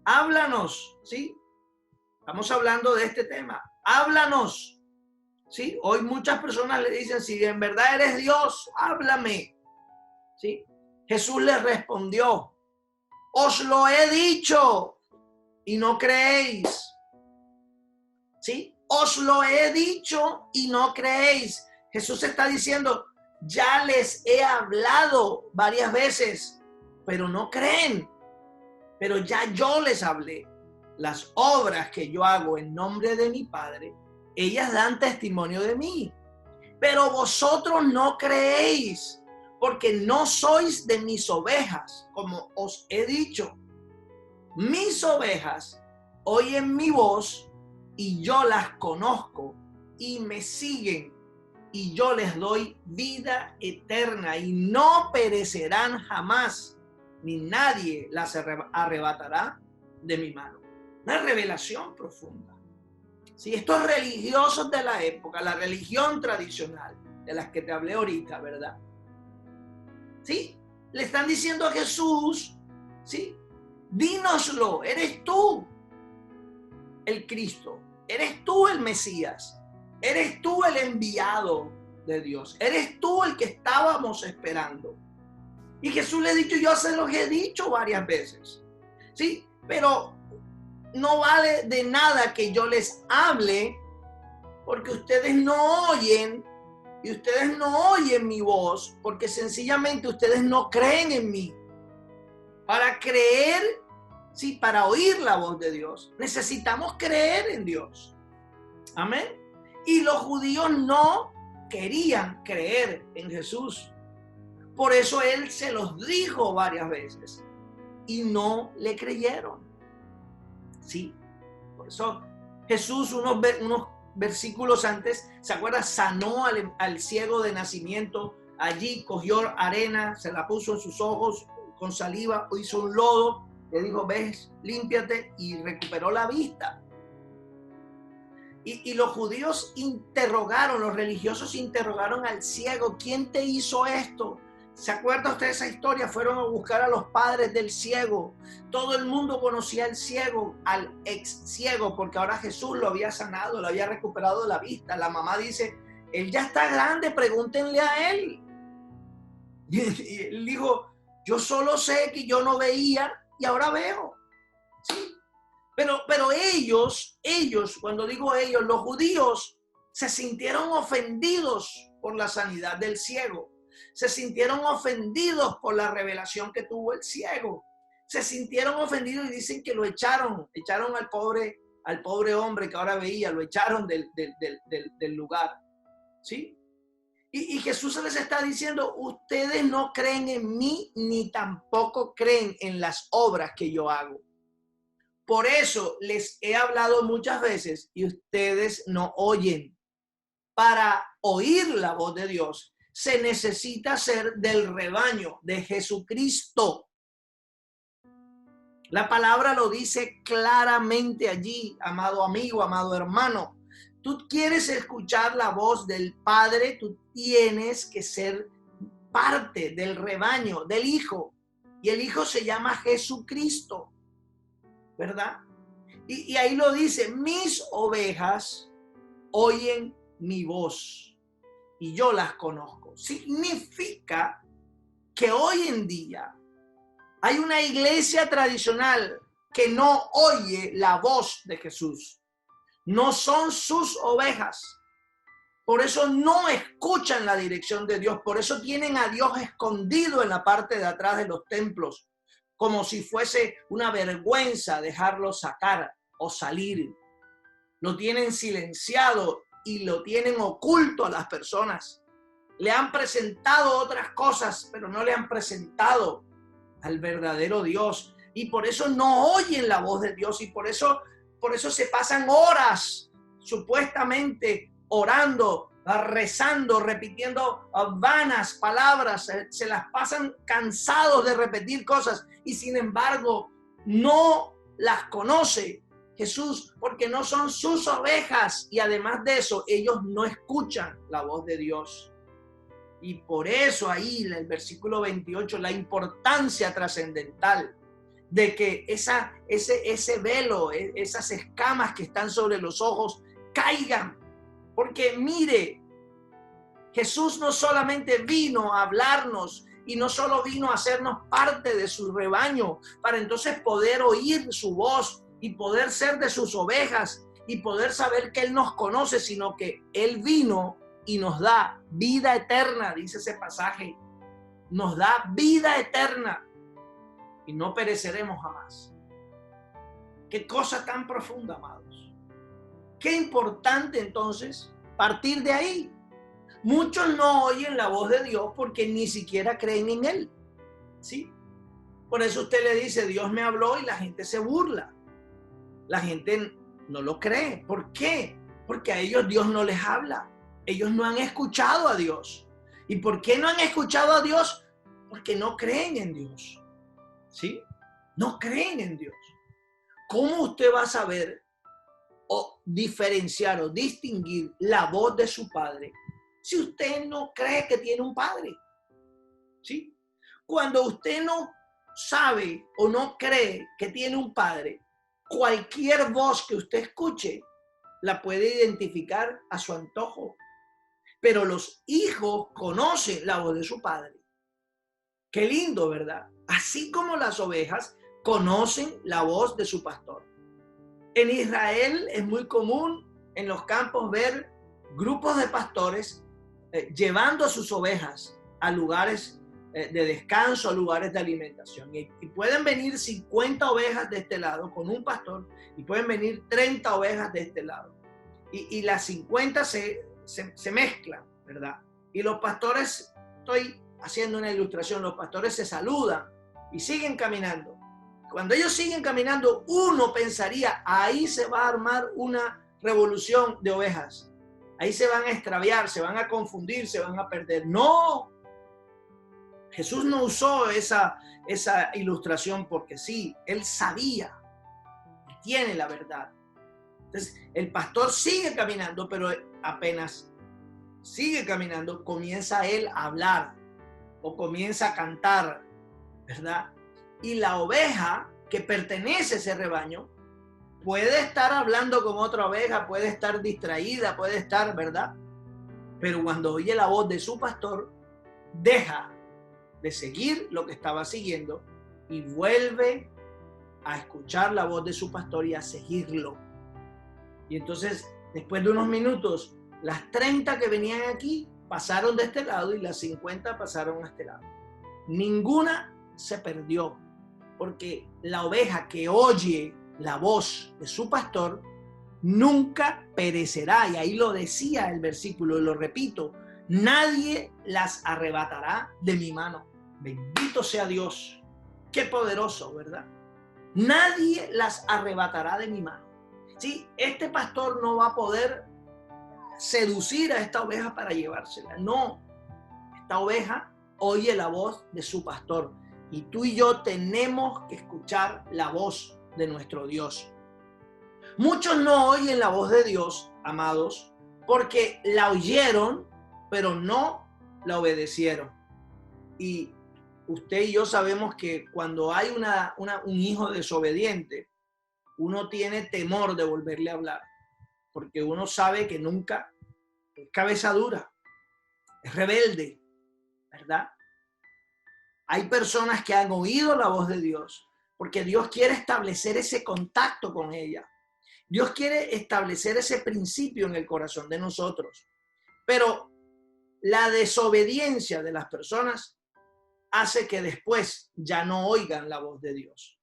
Háblanos, ¿sí? Estamos hablando de este tema. Háblanos, ¿sí? Hoy muchas personas le dicen: si en verdad eres Dios, háblame, ¿sí? Jesús les respondió: os lo he dicho y no creéis, ¿sí? Os lo he dicho y no creéis. Jesús está diciendo: ya les he hablado varias veces, pero no creen. Pero ya yo les hablé. Las obras que yo hago en nombre de mi Padre, ellas dan testimonio de mí. Pero vosotros no creéis, porque no sois de mis ovejas, como os he dicho. Mis ovejas oyen mi voz y yo las conozco y me siguen, y yo les doy vida eterna y no perecerán jamás, ni nadie las arrebatará de mi mano. Una revelación profunda. Sí, estos religiosos de la época, la religión tradicional, de las que te hablé ahorita, ¿verdad? Sí, le están diciendo a Jesús, sí, dínoslo, eres tú el Cristo, eres tú el Mesías, eres tú el enviado de Dios, eres tú el que estábamos esperando. Y Jesús le ha dicho: yo se los he dicho varias veces, sí, pero no vale de nada que yo les hable, porque ustedes no oyen, y ustedes no oyen mi voz, porque sencillamente ustedes no creen en mí. Para creer, sí, para oír la voz de Dios, necesitamos creer en Dios. Amén. Y los judíos no querían creer en Jesús. Por eso Él se los dijo varias veces y no le creyeron. Sí, por eso Jesús unos versículos antes, ¿se acuerda? Sanó al ciego de nacimiento. Allí cogió arena, se la puso en sus ojos con saliva, hizo un lodo, le dijo: ves, límpiate, y recuperó la vista. Y los judíos interrogaron, los religiosos interrogaron al ciego: ¿quién te hizo esto? ¿Se acuerda usted de esa historia? Fueron a buscar a los padres del ciego. Todo el mundo conocía al ciego, al ex ciego, porque ahora Jesús lo había sanado, lo había recuperado de la vista. La mamá dice: él ya está grande, pregúntenle a él. Y él dijo: yo solo sé que yo no veía y ahora veo. ¿Sí? Pero ellos, cuando digo ellos, los judíos, se sintieron ofendidos por la sanidad del ciego. Se sintieron ofendidos por la revelación que tuvo el ciego. Se sintieron ofendidos y dicen que lo echaron al pobre hombre que ahora veía, lo echaron del lugar. ¿Sí? Y Jesús les está diciendo: ustedes no creen en mí, ni tampoco creen en las obras que yo hago. Por eso les he hablado muchas veces y ustedes no oyen. Para oír la voz de Dios, se necesita ser del rebaño de Jesucristo. La palabra lo dice claramente allí, amado amigo, amado hermano. Tú quieres escuchar la voz del Padre, tú tienes que ser parte del rebaño, del Hijo. Y el Hijo se llama Jesucristo, ¿verdad? Y ahí lo dice: mis ovejas oyen mi voz y yo las conozco. Significa que hoy en día hay una iglesia tradicional que no oye la voz de Jesús. No son sus ovejas. Por eso no escuchan la dirección de Dios. Por eso tienen a Dios escondido en la parte de atrás de los templos, como si fuese una vergüenza dejarlo sacar o salir. Lo tienen silenciado y lo tienen oculto a las personas. Le han presentado otras cosas, pero no le han presentado al verdadero Dios. Y por eso no oyen la voz de Dios. Y por eso se pasan horas supuestamente orando, rezando, repitiendo vanas palabras, se las pasan cansados de repetir cosas y sin embargo no las conoce Jesús porque no son sus ovejas y además de eso ellos no escuchan la voz de Dios. Y por eso ahí en el versículo 28 la importancia trascendental de que ese velo, esas escamas que están sobre los ojos caigan. Porque mire, Jesús no solamente vino a hablarnos y no solo vino a hacernos parte de su rebaño para entonces poder oír su voz y poder ser de sus ovejas y poder saber que Él nos conoce, sino que Él vino y nos da vida eterna, dice ese pasaje. Nos da vida eterna y no pereceremos jamás. Qué cosa tan profunda, amados. Qué importante entonces partir de ahí. Muchos no oyen la voz de Dios porque ni siquiera creen en Él. ¿Sí? Por eso usted le dice, Dios me habló y la gente se burla. La gente no lo cree. ¿Por qué? Porque a ellos Dios no les habla. Ellos no han escuchado a Dios. ¿Y por qué no han escuchado a Dios? Porque no creen en Dios. ¿Sí? No creen en Dios. ¿Cómo usted va a saber o diferenciar o distinguir la voz de su padre si usted no cree que tiene un padre? ¿Sí? Cuando usted no sabe o no cree que tiene un padre, cualquier voz que usted escuche la puede identificar a su antojo. Pero los hijos conocen la voz de su padre. Qué lindo, ¿verdad? Así como las ovejas conocen la voz de su pastor. En Israel es muy común en los campos ver grupos de pastores llevando a sus ovejas a lugares de descanso, a lugares de alimentación. Y pueden venir 50 ovejas de este lado con un pastor y pueden venir 30 ovejas de este lado. Y las 50 se mezclan, ¿verdad? Y los pastores, estoy haciendo una ilustración, los pastores se saludan y siguen caminando. Cuando ellos siguen caminando, uno pensaría, ahí se va a armar una revolución de ovejas. Ahí se van a extraviar, se van a confundir, se van a perder. ¡No! Jesús no usó esa ilustración porque sí, Él sabía, tiene la verdad. Entonces, el pastor sigue caminando, pero apenas sigue caminando, comienza él a hablar o comienza a cantar, ¿verdad? Y la oveja que pertenece a ese rebaño puede estar hablando con otra oveja, puede estar distraída, puede estar, ¿verdad? Pero cuando oye la voz de su pastor, deja de seguir lo que estaba siguiendo y vuelve a escuchar la voz de su pastor y a seguirlo. Y entonces, después de unos minutos, las 30 que venían aquí pasaron de este lado y las 50 pasaron a este lado. Ninguna se perdió, porque la oveja que oye la voz de su pastor nunca perecerá. Y ahí lo decía el versículo, y lo repito, nadie las arrebatará de mi mano. Bendito sea Dios. Qué poderoso, ¿verdad? Nadie las arrebatará de mi mano. Sí, este pastor no va a poder seducir a esta oveja para llevársela. No, esta oveja oye la voz de su pastor. Y tú y yo tenemos que escuchar la voz de nuestro Dios. Muchos no oyen la voz de Dios, amados, porque la oyeron, pero no la obedecieron. Y usted y yo sabemos que cuando hay un hijo desobediente, uno tiene temor de volverle a hablar, porque uno sabe que nunca es cabeza dura, es rebelde, ¿verdad? Hay personas que han oído la voz de Dios, porque Dios quiere establecer ese contacto con ella. Dios quiere establecer ese principio en el corazón de nosotros. Pero la desobediencia de las personas hace que después ya no oigan la voz de Dios.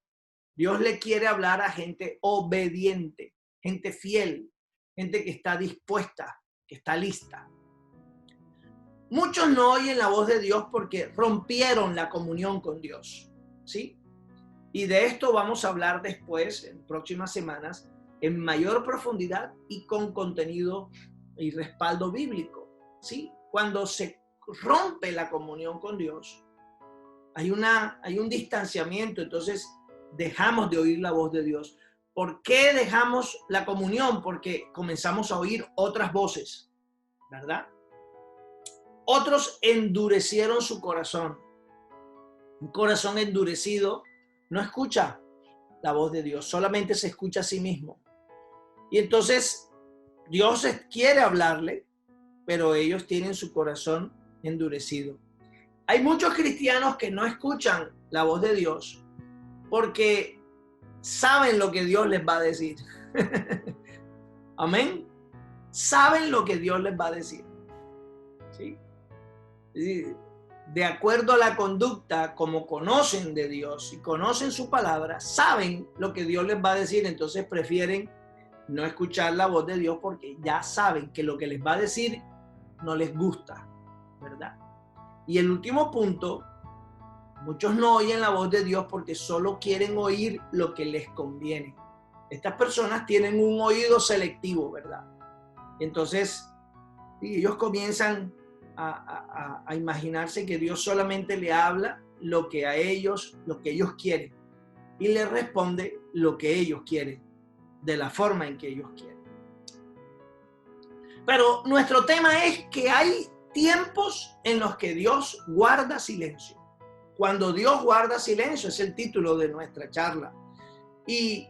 Dios le quiere hablar a gente obediente, gente fiel, gente que está dispuesta, que está lista. Muchos no oyen la voz de Dios porque rompieron la comunión con Dios, ¿sí? Y de esto vamos a hablar después, en próximas semanas, en mayor profundidad y con contenido y respaldo bíblico, ¿sí? Cuando se rompe la comunión con Dios, hay un distanciamiento, entonces dejamos de oír la voz de Dios. ¿Por qué dejamos la comunión? Porque comenzamos a oír otras voces, ¿verdad? Otros endurecieron su corazón. Un corazón endurecido no escucha la voz de Dios, solamente se escucha a sí mismo. Y entonces Dios quiere hablarle, pero ellos tienen su corazón endurecido. Hay muchos cristianos que no escuchan la voz de Dios porque saben lo que Dios les va a decir. Amén. Saben lo que Dios les va a decir. ¿Sí? De acuerdo a la conducta, como conocen de Dios y conocen su palabra, saben lo que Dios les va a decir, entonces prefieren no escuchar la voz de Dios porque ya saben que lo que les va a decir no les gusta, ¿verdad? Y el último punto, muchos no oyen la voz de Dios porque solo quieren oír lo que les conviene. Estas personas tienen un oído selectivo, ¿verdad? Entonces, ellos comienzan a imaginarse que Dios solamente le habla lo que ellos quieren y le responde lo que ellos quieren, de la forma en que ellos quieren. Pero nuestro tema es que hay tiempos en los que Dios guarda silencio. Cuando Dios guarda silencio es el título de nuestra charla. Y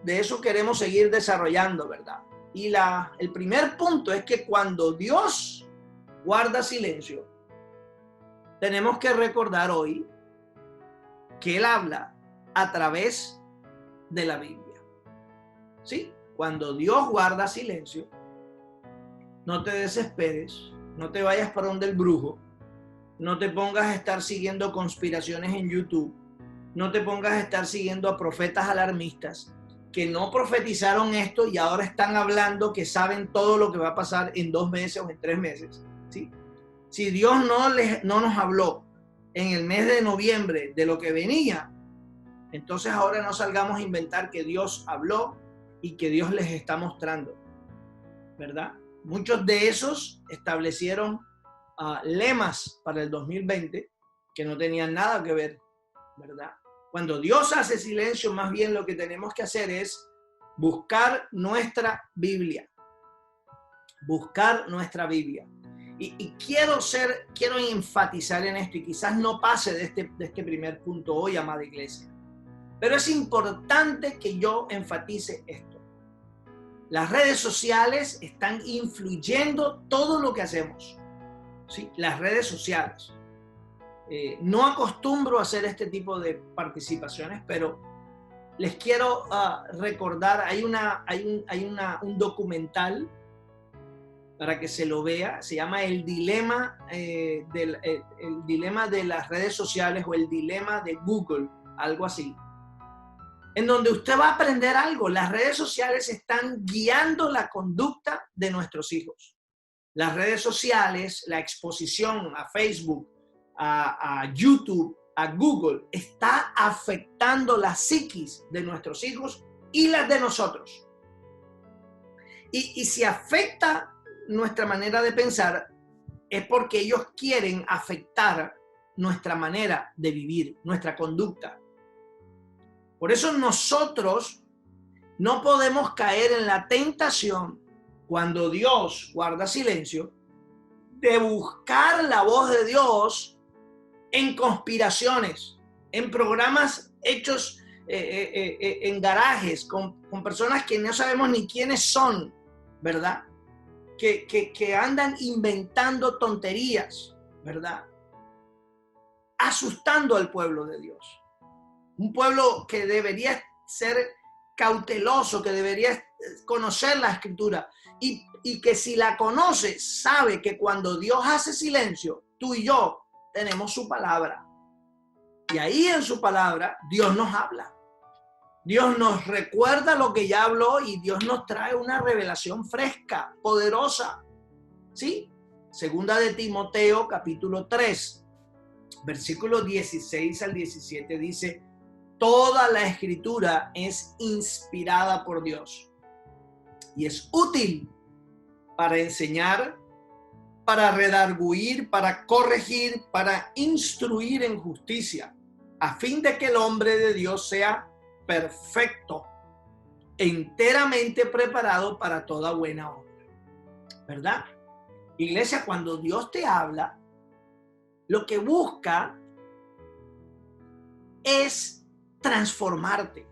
de eso queremos seguir desarrollando, ¿verdad? Y el primer punto es que cuando Dios guarda silencio, tenemos que recordar hoy que Él habla a través de la Biblia. ¿Sí? Cuando Dios guarda silencio, no te desesperes, no te vayas para donde el brujo, no te pongas a estar siguiendo conspiraciones en YouTube, no te pongas a estar siguiendo a profetas alarmistas que no profetizaron esto y ahora están hablando que saben todo lo que va a pasar en 2 meses o en 3 meses. ¿Sí? Si Dios no nos habló en el mes de noviembre de lo que venía, entonces ahora no salgamos a inventar que Dios habló y que Dios les está mostrando, ¿verdad? Muchos de esos establecieron lemas para el 2020 que no tenían nada que ver, ¿verdad? Cuando Dios hace silencio, más bien lo que tenemos que hacer es buscar nuestra Biblia. Buscar nuestra Biblia. Y quiero enfatizar en esto, y quizás no pase de este primer punto hoy, amada iglesia. Pero es importante que yo enfatice esto. Las redes sociales están influyendo todo lo que hacemos. ¿Sí? Las redes sociales. No acostumbro a hacer este tipo de participaciones, pero les quiero recordar, hay un documental para que se lo vea, se llama El dilema, el dilema de las redes sociales o el dilema de Google, algo así, en donde usted va a aprender algo. Las redes sociales están guiando la conducta de nuestros hijos. Las redes sociales, la exposición a Facebook, a YouTube, a Google, está afectando la psiquis de nuestros hijos y las de nosotros. Y si afecta nuestra manera de pensar, es porque ellos quieren afectar nuestra manera de vivir, nuestra conducta. Por eso nosotros no podemos caer en la tentación, cuando Dios guarda silencio, de buscar la voz de Dios en conspiraciones, en programas hechos en garajes, con personas que no sabemos ni quiénes son, ¿verdad? Que andan inventando tonterías, ¿verdad? Asustando al pueblo de Dios. Un pueblo que debería ser cauteloso, que debería conocer la Escritura y que si la conoce, sabe que cuando Dios hace silencio, tú y yo tenemos su palabra. Y ahí en su palabra, Dios nos habla. Dios nos recuerda lo que ya habló y Dios nos trae una revelación fresca, poderosa. ¿Sí? Segunda de Timoteo, capítulo 3, versículos 16 al 17 dice: toda la Escritura es inspirada por Dios y es útil para enseñar, para redarguir, para corregir, para instruir en justicia, a fin de que el hombre de Dios sea perfecto, enteramente preparado para toda buena obra. ¿Verdad? Iglesia, cuando Dios te habla, lo que busca es transformarte.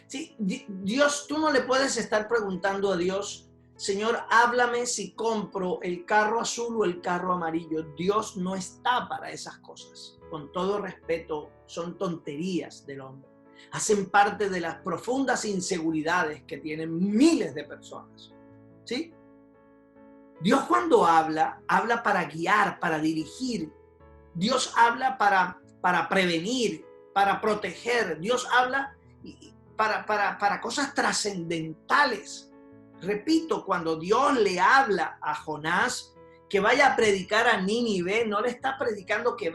Sí, Dios, tú no le puedes estar preguntando a Dios, Señor, háblame si compro el carro azul o el carro amarillo. Dios no está para esas cosas. Con todo respeto, son tonterías del hombre. Hacen parte de las profundas inseguridades que tienen miles de personas. ¿Sí? Dios cuando habla para guiar, para dirigir. Dios habla para prevenir, para proteger. Dios habla para cosas trascendentales. Repito, cuando Dios le habla a Jonás que vaya a predicar a Nínive, no le está predicando que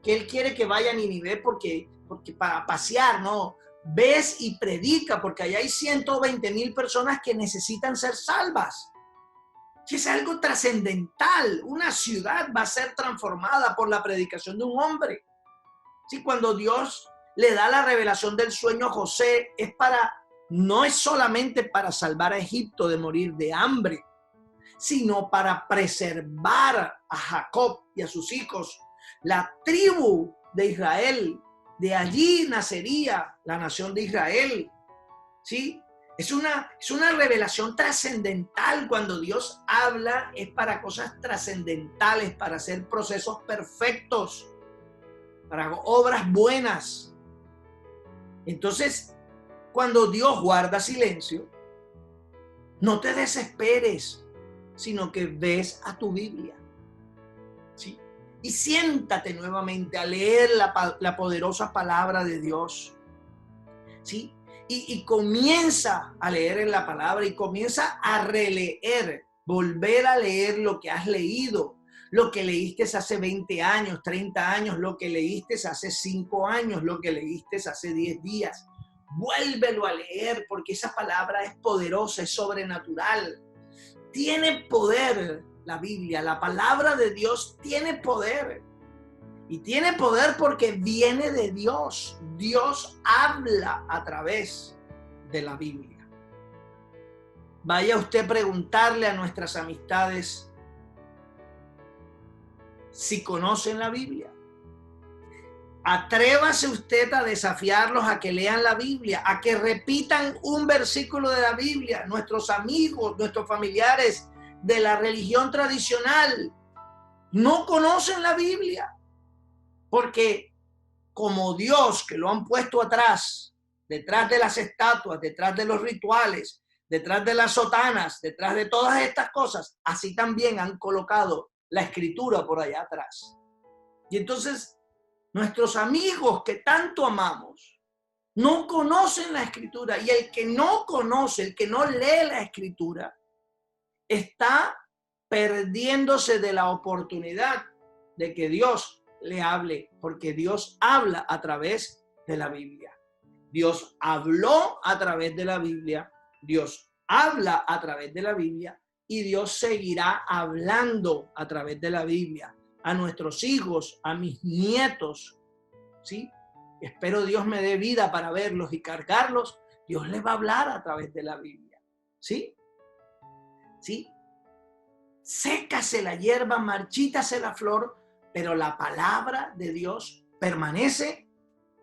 él quiere que vaya a Nínive porque para pasear, no. Ves y predica, porque allá hay 120,000 personas que necesitan ser salvas. Es algo trascendental. Una ciudad va a ser transformada por la predicación de un hombre. Sí, cuando Dios le da la revelación del sueño a José, no es solamente para salvar a Egipto de morir de hambre, sino para preservar a Jacob y a sus hijos, la tribu de Israel. De allí nacería la nación de Israel. ¿Sí? Es una revelación trascendental. Cuando Dios habla es para cosas trascendentales, para hacer procesos perfectos, para obras buenas. Entonces, cuando Dios guarda silencio, no te desesperes, sino que ves a tu Biblia. ¿Sí? Y siéntate nuevamente a leer la poderosa palabra de Dios. ¿Sí? Y comienza a leer en la palabra y comienza a releer, volver a leer lo que has leído, lo que leíste hace 20 años, 30 años, lo que leíste hace 5 años, lo que leíste hace 10 días. Vuélvelo a leer porque esa palabra es poderosa, es sobrenatural. Tiene poder la Biblia, la palabra de Dios tiene poder. Y tiene poder porque viene de Dios. Dios habla a través de la Biblia. Vaya usted a preguntarle a nuestras amistades si conocen la Biblia. Atrévase usted a desafiarlos a que lean la Biblia, a que repitan un versículo de la Biblia. Nuestros amigos, nuestros familiares de la religión tradicional no conocen la Biblia. Porque como Dios, que lo han puesto atrás, detrás de las estatuas, detrás de los rituales, detrás de las sotanas, detrás de todas estas cosas, así también han colocado la escritura por allá atrás. Y entonces, nuestros amigos que tanto amamos, no conocen la escritura. Y el que no conoce, el que no lee la escritura, está perdiéndose de la oportunidad de que Dios le hable, porque Dios habla a través de la Biblia. Dios habló a través de la Biblia, Dios habla a través de la Biblia y Dios seguirá hablando a través de la Biblia a nuestros hijos, a mis nietos, ¿sí? Espero Dios me dé vida para verlos y cargarlos. Dios les va a hablar a través de la Biblia, ¿sí? ¿Sí? Sécase la hierba, marchítase la flor, pero la palabra de Dios permanece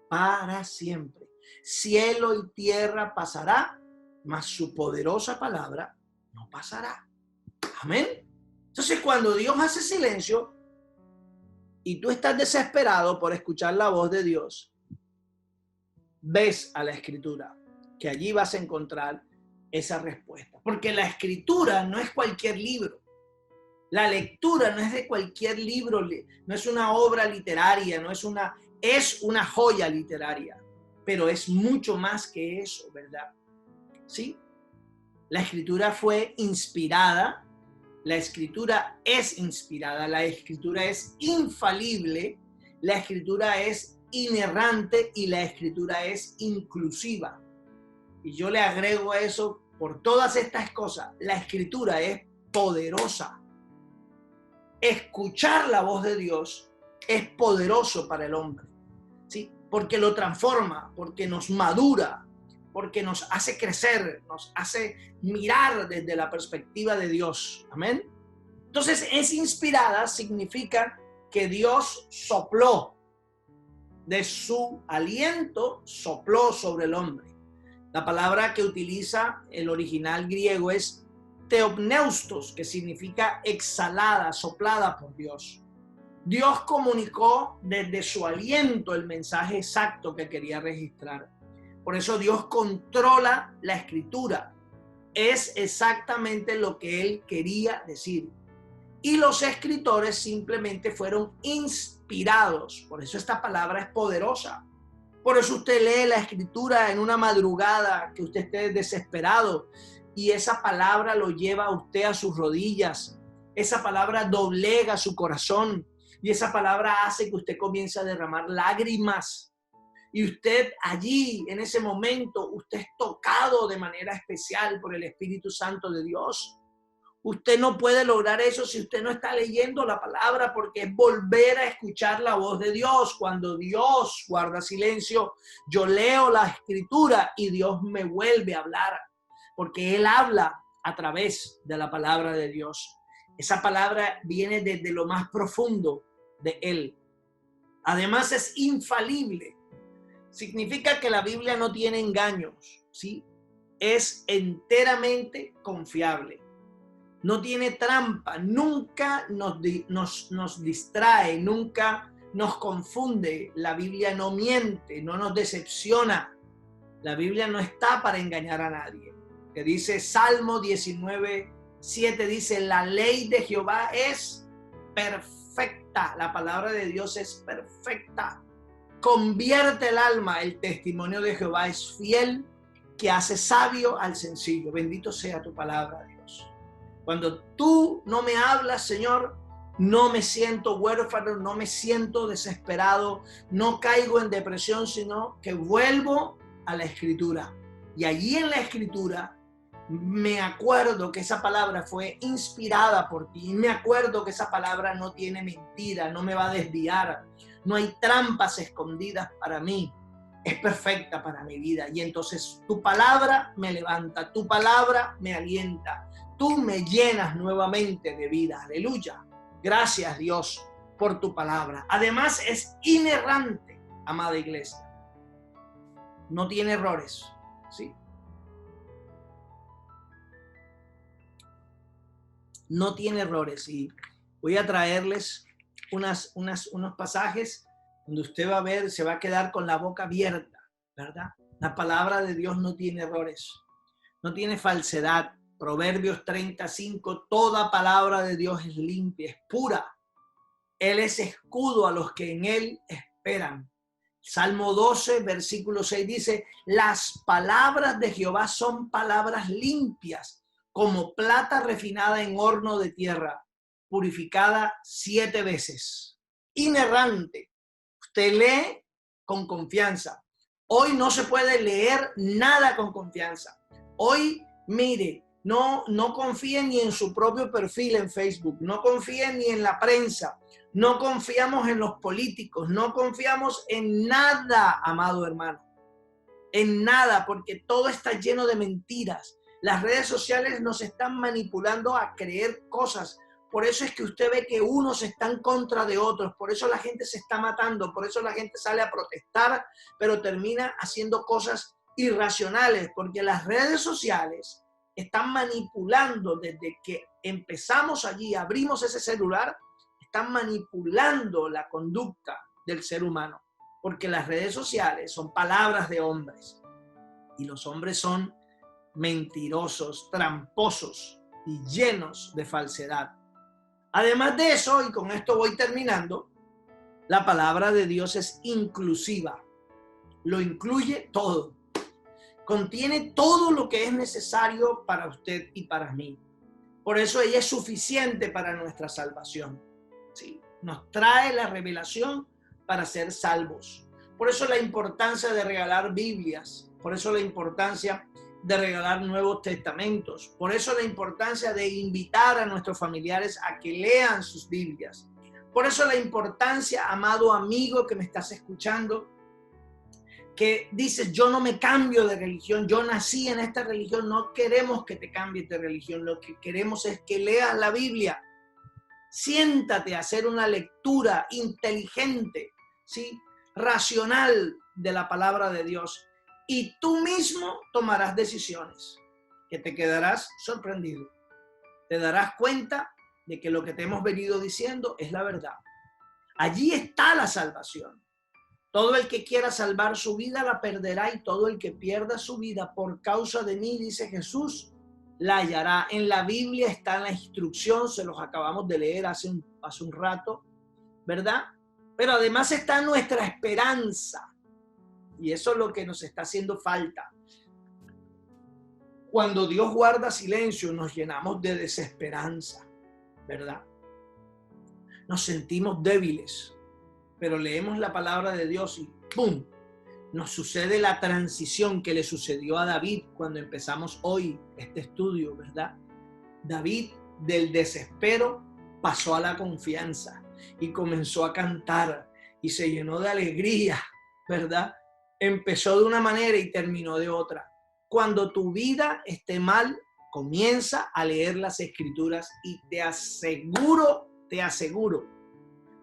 para siempre. Cielo y tierra pasará, mas su poderosa palabra no pasará. Amén. Entonces, cuando Dios hace silencio y tú estás desesperado por escuchar la voz de Dios, ves a la Escritura, que allí vas a encontrar esa respuesta. Porque la Escritura no es cualquier libro. La lectura no es de cualquier libro, no es una obra literaria, es una joya literaria, pero es mucho más que eso, ¿verdad? ¿Sí? La Escritura fue inspirada, la Escritura es inspirada, la Escritura es infalible, la Escritura es inerrante y la Escritura es inclusiva. Y yo le agrego a eso por todas estas cosas, la Escritura es poderosa. Escuchar la voz de Dios es poderoso para el hombre, ¿sí? Porque lo transforma, porque nos madura, porque nos hace crecer, nos hace mirar desde la perspectiva de Dios. Amén. Entonces, es inspirada significa que Dios sopló de su aliento, sopló sobre el hombre. La palabra que utiliza el original griego es theopneustos, que significa exhalada, soplada por Dios. Dios comunicó desde su aliento el mensaje exacto que quería registrar. Por eso Dios controla la Escritura. Es exactamente lo que Él quería decir. Y los escritores simplemente fueron inspirados. Por eso esta palabra es poderosa. Por eso usted lee la Escritura en una madrugada que usted esté desesperado y esa palabra lo lleva a usted a sus rodillas. Esa palabra doblega su corazón y esa palabra hace que usted comience a derramar lágrimas. Y usted allí, en ese momento, usted es tocado de manera especial por el Espíritu Santo de Dios. Usted no puede lograr eso si usted no está leyendo la palabra, porque es volver a escuchar la voz de Dios. Cuando Dios guarda silencio, yo leo la Escritura y Dios me vuelve a hablar, porque Él habla a través de la palabra de Dios. Esa palabra viene desde lo más profundo de Él. Además es infalible. Significa que la Biblia no tiene engaños, ¿sí? Es enteramente confiable. No tiene trampa, nunca nos distrae, nunca nos confunde. La Biblia no miente, no nos decepciona. La Biblia no está para engañar a nadie. Que dice Salmo 19:7, dice, la ley de Jehová es perfecta. La palabra de Dios es perfecta. Convierte el alma, el testimonio de Jehová es fiel, que hace sabio al sencillo. Bendito sea tu palabra, Dios. Cuando tú no me hablas, Señor, no me siento huérfano, no me siento desesperado, no caigo en depresión, sino que vuelvo a la Escritura. Y allí en la Escritura me acuerdo que esa palabra fue inspirada por ti. Y me acuerdo que esa palabra no tiene mentira, no me va a desviar. No hay trampas escondidas para mí. Es perfecta para mi vida. Y entonces tu palabra me levanta, tu palabra me alienta. Tú me llenas nuevamente de vida. Aleluya. Gracias, Dios, por tu palabra. Además es inerrante, amada iglesia. No tiene errores, ¿sí? No tiene errores. Y voy a traerles unos pasajes donde usted va a ver, se va a quedar con la boca abierta, ¿verdad? La palabra de Dios no tiene errores, no tiene falsedad. Proverbios 35, toda palabra de Dios es limpia, es pura. Él es escudo a los que en Él esperan. Salmo 12, versículo 6 dice, las palabras de Jehová son palabras limpias, como plata refinada en horno de tierra, purificada 7 veces. Inerrante. Usted lee con confianza. Hoy no se puede leer nada con confianza. Hoy, mire, no confíen ni en su propio perfil en Facebook, no confíen ni en la prensa, no confiamos en los políticos, no confiamos en nada, amado hermano, en nada, porque todo está lleno de mentiras. Las redes sociales nos están manipulando a creer cosas. Por eso es que usted ve que unos están contra de otros, por eso la gente se está matando, por eso la gente sale a protestar, pero termina haciendo cosas irracionales, porque las redes sociales están manipulando desde que empezamos allí, abrimos ese celular, están manipulando la conducta del ser humano, porque las redes sociales son palabras de hombres y los hombres son mentirosos, tramposos y llenos de falsedad. Además de eso, y con esto voy terminando, la palabra de Dios es inclusiva, lo incluye todo. Contiene todo lo que es necesario para usted y para mí. Por eso ella es suficiente para nuestra salvación. ¿Sí? Nos trae la revelación para ser salvos. Por eso la importancia de regalar Biblias. Por eso la importancia de regalar nuevos testamentos. Por eso la importancia de invitar a nuestros familiares a que lean sus Biblias. Por eso la importancia, amado amigo que me estás escuchando, que dices, yo no me cambio de religión, yo nací en esta religión. No queremos que te cambies de religión, lo que queremos es que leas la Biblia. Siéntate a hacer una lectura inteligente, ¿sí? Racional de la palabra de Dios, y tú mismo tomarás decisiones que te quedarás sorprendido. Te darás cuenta de que lo que te hemos venido diciendo es la verdad. Allí está la salvación. Todo el que quiera salvar su vida la perderá, y todo el que pierda su vida por causa de mí, dice Jesús, la hallará. En la Biblia está la instrucción, se los acabamos de leer hace un rato, ¿verdad? Pero además está nuestra esperanza, y eso es lo que nos está haciendo falta. Cuando Dios guarda silencio, nos llenamos de desesperanza, ¿verdad? Nos sentimos débiles, pero leemos la palabra de Dios y ¡pum! Nos sucede la transición que le sucedió a David cuando empezamos hoy este estudio, ¿verdad? David, del desespero, pasó a la confianza y comenzó a cantar y se llenó de alegría, ¿verdad? Empezó de una manera y terminó de otra. Cuando tu vida esté mal, comienza a leer las Escrituras y te aseguro,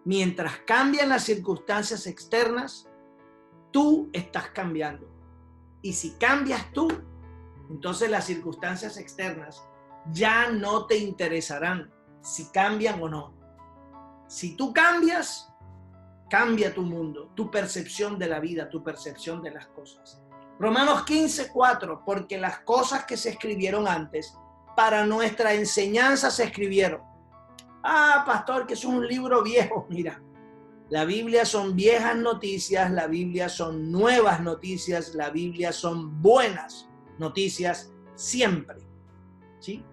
mientras cambian las circunstancias externas, tú estás cambiando. Y si cambias tú, entonces las circunstancias externas ya no te interesarán si cambian o no. Si tú cambias, cambia tu mundo, tu percepción de la vida, tu percepción de las cosas. Romanos 15:4, porque las cosas que se escribieron antes, para nuestra enseñanza se escribieron. Ah, pastor, que eso es un libro viejo. Mira, la Biblia son viejas noticias, la Biblia son nuevas noticias, la Biblia son buenas noticias siempre, ¿sí?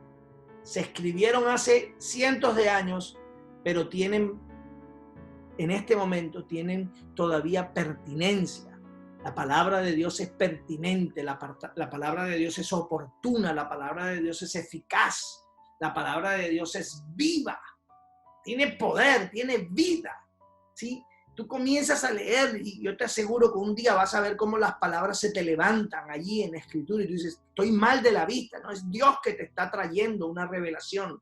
Se escribieron hace cientos de años, pero en este momento tienen todavía pertinencia. La palabra de Dios es pertinente, la palabra de Dios es oportuna, la palabra de Dios es eficaz, la palabra de Dios es viva, tiene poder, tiene vida, ¿sí? Tú comienzas a leer y yo te aseguro que un día vas a ver cómo las palabras se te levantan allí en la Escritura y tú dices, estoy mal de la vista, ¿no? Es Dios que te está trayendo una revelación.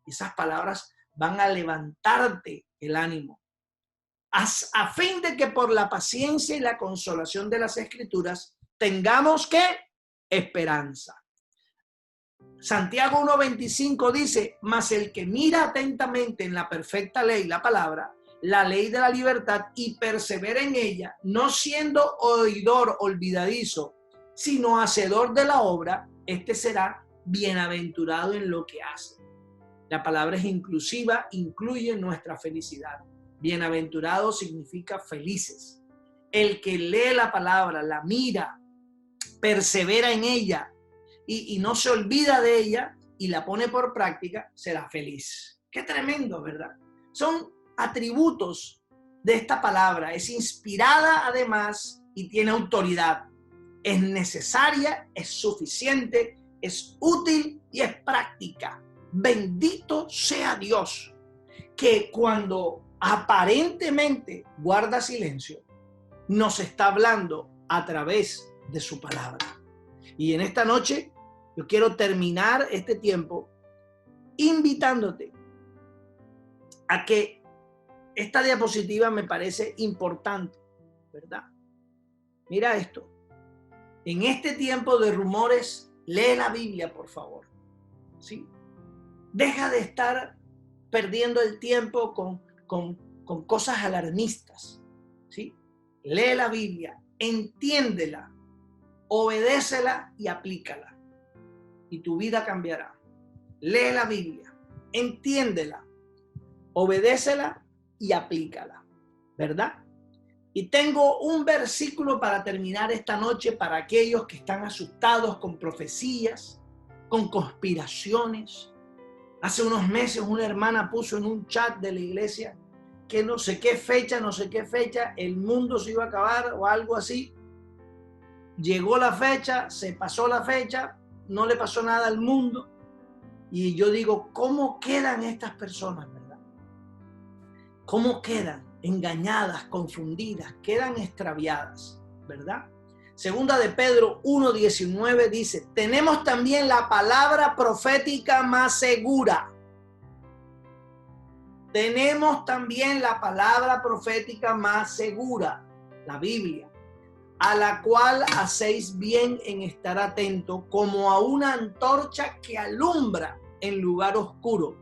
Esas palabras van a levantarte el ánimo, a fin de que por la paciencia y la consolación de las Escrituras tengamos ¿qué? Esperanza. Santiago 1:25 dice, mas el que mira atentamente en la perfecta ley, la palabra, la ley de la libertad, y persevera en ella, no siendo oidor olvidadizo, sino hacedor de la obra, este será bienaventurado en lo que hace. La palabra es inclusiva, incluye nuestra felicidad. Bienaventurado significa felices. El que lee la palabra, la mira, persevera en ella y no se olvida de ella y la pone por práctica, será feliz. Qué tremendo, ¿verdad? Son atributos de esta palabra. Es inspirada además y tiene autoridad. Es necesaria, es suficiente, es útil y es práctica. Bendito sea Dios, que cuando aparentemente guarda silencio, nos está hablando a través de su palabra. Y en esta noche yo quiero terminar este tiempo invitándote a que esta diapositiva me parece importante, ¿verdad? Mira esto. En este tiempo de rumores, lee la Biblia, por favor, ¿sí? Deja de estar perdiendo el tiempo con cosas alarmistas, ¿sí? Lee la Biblia, entiéndela, obedécela y aplícala. Y tu vida cambiará. Lee la Biblia, entiéndela, obedécela y aplícala, ¿verdad? Y tengo un versículo para terminar esta noche para aquellos que están asustados con profecías, con conspiraciones. Hace unos meses una hermana puso en un chat de la iglesia que no sé qué fecha, el mundo se iba a acabar o algo así. llegó la fecha, se pasó la fecha, no le pasó nada al mundo. Y yo digo, ¿cómo quedan estas personas, verdad? ¿Cómo quedan engañadas, confundidas, quedan extraviadas, verdad? Segunda de Pedro 1:19 dice, tenemos también la palabra profética más segura. Tenemos también la palabra profética más segura, la Biblia, a la cual hacéis bien en estar atento como a una antorcha que alumbra en lugar oscuro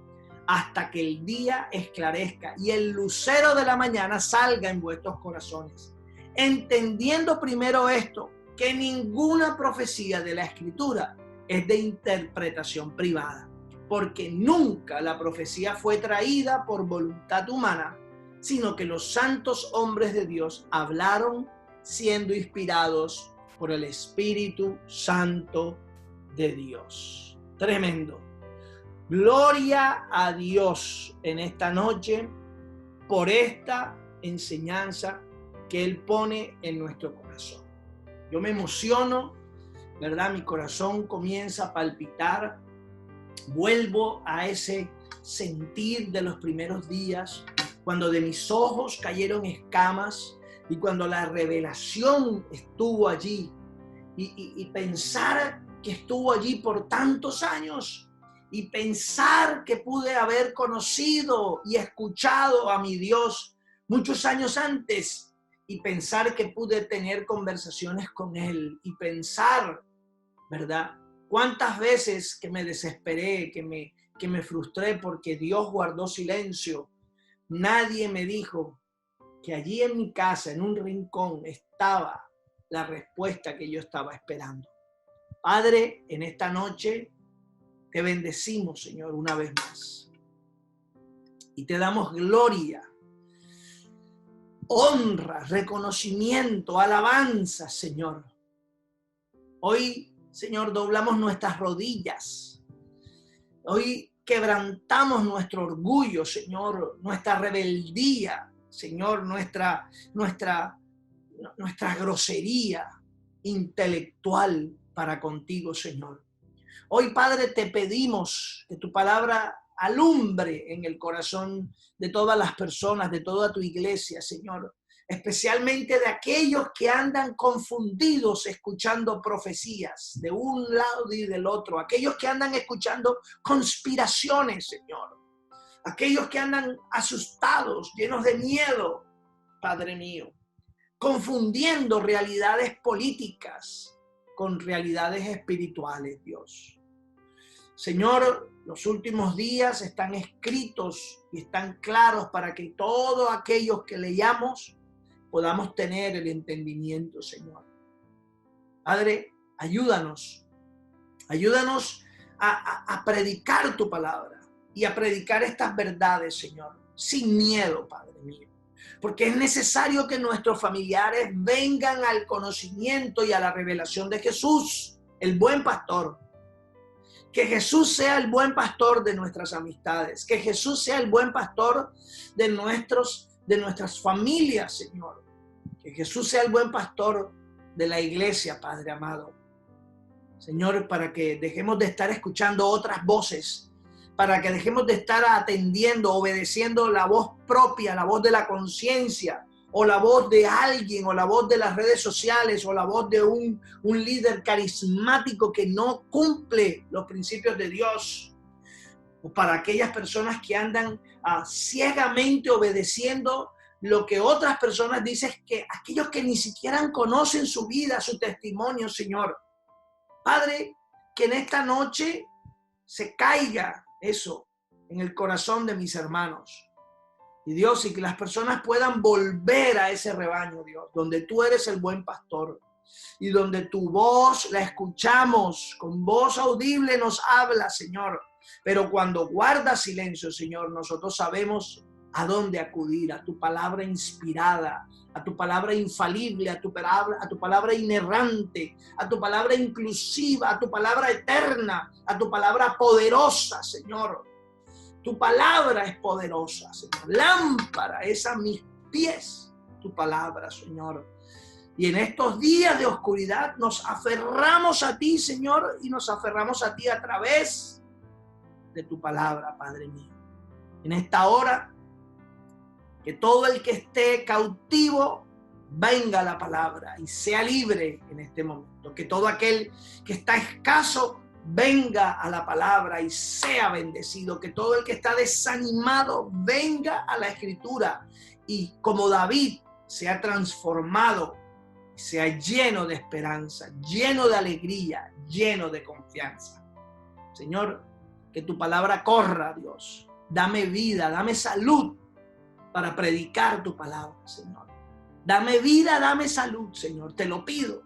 hasta que el día esclarezca y el lucero de la mañana salga en vuestros corazones. Entendiendo primero esto, que ninguna profecía de la Escritura es de interpretación privada, porque nunca la profecía fue traída por voluntad humana, sino que los santos hombres de Dios hablaron siendo inspirados por el Espíritu Santo de Dios. Tremendo. Gloria a Dios en esta noche por esta enseñanza que Él pone en nuestro corazón. Yo me emociono, ¿verdad? Mi corazón comienza a palpitar. Vuelvo a ese sentir de los primeros días, cuando de mis ojos cayeron escamas y cuando la revelación estuvo allí. Y pensar que estuvo allí por tantos años. Y pensar que pude haber conocido y escuchado a mi Dios muchos años antes. Y pensar que pude tener conversaciones con Él. Y pensar, ¿verdad? Cuántas veces que me desesperé, que me frustré porque Dios guardó silencio. Nadie me dijo que allí en mi casa, en un rincón, estaba la respuesta que yo estaba esperando. Padre, en esta noche te bendecimos, Señor, una vez más. Y te damos gloria, honra, reconocimiento, alabanza, Señor. Hoy, Señor, doblamos nuestras rodillas. Hoy quebrantamos nuestro orgullo, Señor, nuestra rebeldía, Señor, nuestra grosería intelectual para contigo, Señor. Hoy, Padre, te pedimos que tu palabra alumbre en el corazón de todas las personas, de toda tu iglesia, Señor. Especialmente de aquellos que andan confundidos escuchando profecías de un lado y del otro. Aquellos que andan escuchando conspiraciones, Señor. Aquellos que andan asustados, llenos de miedo, Padre mío. Confundiendo realidades políticas con realidades espirituales, Dios. Señor, los últimos días están escritos y están claros para que todos aquellos que leamos podamos tener el entendimiento, Señor. Padre, ayúdanos a predicar tu palabra y a predicar estas verdades, Señor, sin miedo, Padre mío. Porque es necesario que nuestros familiares vengan al conocimiento y a la revelación de Jesús, el buen pastor. Que Jesús sea el buen pastor de nuestras amistades. Que Jesús sea el buen pastor de nuestras familias, Señor. Que Jesús sea el buen pastor de la iglesia, Padre amado. Señor, para que dejemos de estar escuchando otras voces, para que dejemos de estar atendiendo, obedeciendo la voz propia, la voz de la conciencia, o la voz de alguien, o la voz de las redes sociales, o la voz de un líder carismático que no cumple los principios de Dios. O para aquellas personas que andan ciegamente obedeciendo lo que otras personas dicen, que aquellos que ni siquiera conocen su vida, su testimonio, Señor. Padre, que en esta noche se caiga eso en el corazón de mis hermanos. Y Dios, y que las personas puedan volver a ese rebaño, Dios, donde tú eres el buen pastor y donde tu voz la escuchamos, con voz audible nos habla, Señor. Pero cuando guardas silencio, Señor, nosotros sabemos a dónde acudir, a tu palabra inspirada, a tu palabra infalible, a tu palabra inerrante, a tu palabra inclusiva, a tu palabra eterna, a tu palabra poderosa, Señor. Tu palabra es poderosa, Señor. Lámpara es a mis pies tu palabra, Señor. Y en estos días de oscuridad nos aferramos a ti, Señor, y nos aferramos a ti a través de tu palabra, Padre mío. En esta hora, que todo el que esté cautivo venga a la palabra y sea libre en este momento. Que todo aquel que está escaso venga a la palabra y sea bendecido. Que todo el que está desanimado venga a la Escritura y como David sea transformado, sea lleno de esperanza, lleno de alegría, lleno de confianza. Señor, que tu palabra corra, Dios. Dame vida, dame salud para predicar tu palabra, Señor. Dame vida, dame salud, Señor. Te lo pido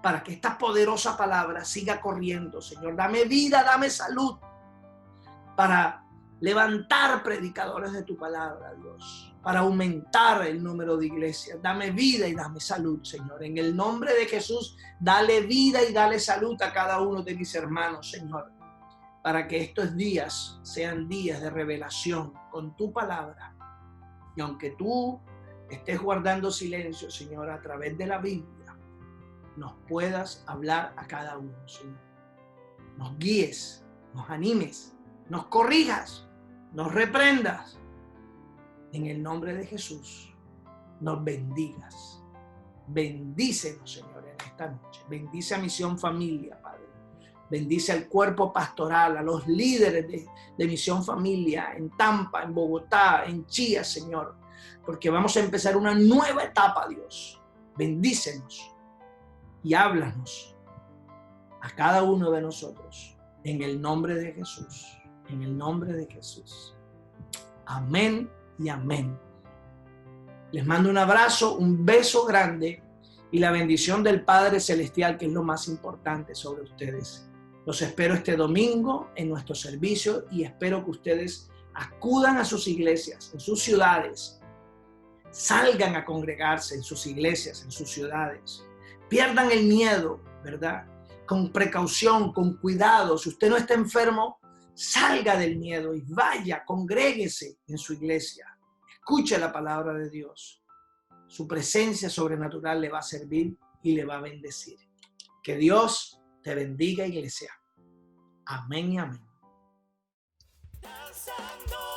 para que esta poderosa palabra siga corriendo, Señor. Dame vida, dame salud para levantar predicadores de tu palabra, Dios. Para aumentar el número de iglesias. Dame vida y dame salud, Señor. En el nombre de Jesús, dale vida y dale salud a cada uno de mis hermanos, Señor. Para que estos días sean días de revelación con tu palabra. Y aunque tú estés guardando silencio, Señor, a través de la Biblia, nos puedas hablar a cada uno, Señor. Nos guíes, nos animes, nos corrijas, nos reprendas. En el nombre de Jesús, nos bendigas. Bendícenos, Señor, en esta noche. Bendice a Misión Familia, Padre. Bendice al cuerpo pastoral, a los líderes de Misión Familia en Tampa, en Bogotá, en Chía, Señor. Porque vamos a empezar una nueva etapa, Dios. Bendícenos y háblanos a cada uno de nosotros. En el nombre de Jesús. En el nombre de Jesús. Amén y amén. Les mando un abrazo, un beso grande y la bendición del Padre Celestial, que es lo más importante, sobre ustedes. Los espero este domingo en nuestro servicio y espero que ustedes acudan a sus iglesias, en sus ciudades. Salgan a congregarse en sus iglesias, en sus ciudades. Pierdan el miedo, ¿verdad? Con precaución, con cuidado. Si usted no está enfermo, salga del miedo y vaya, congréguese en su iglesia. Escuche la palabra de Dios. Su presencia sobrenatural le va a servir y le va a bendecir. Que Dios te bendiga, iglesia. Amén y amén. Danzando.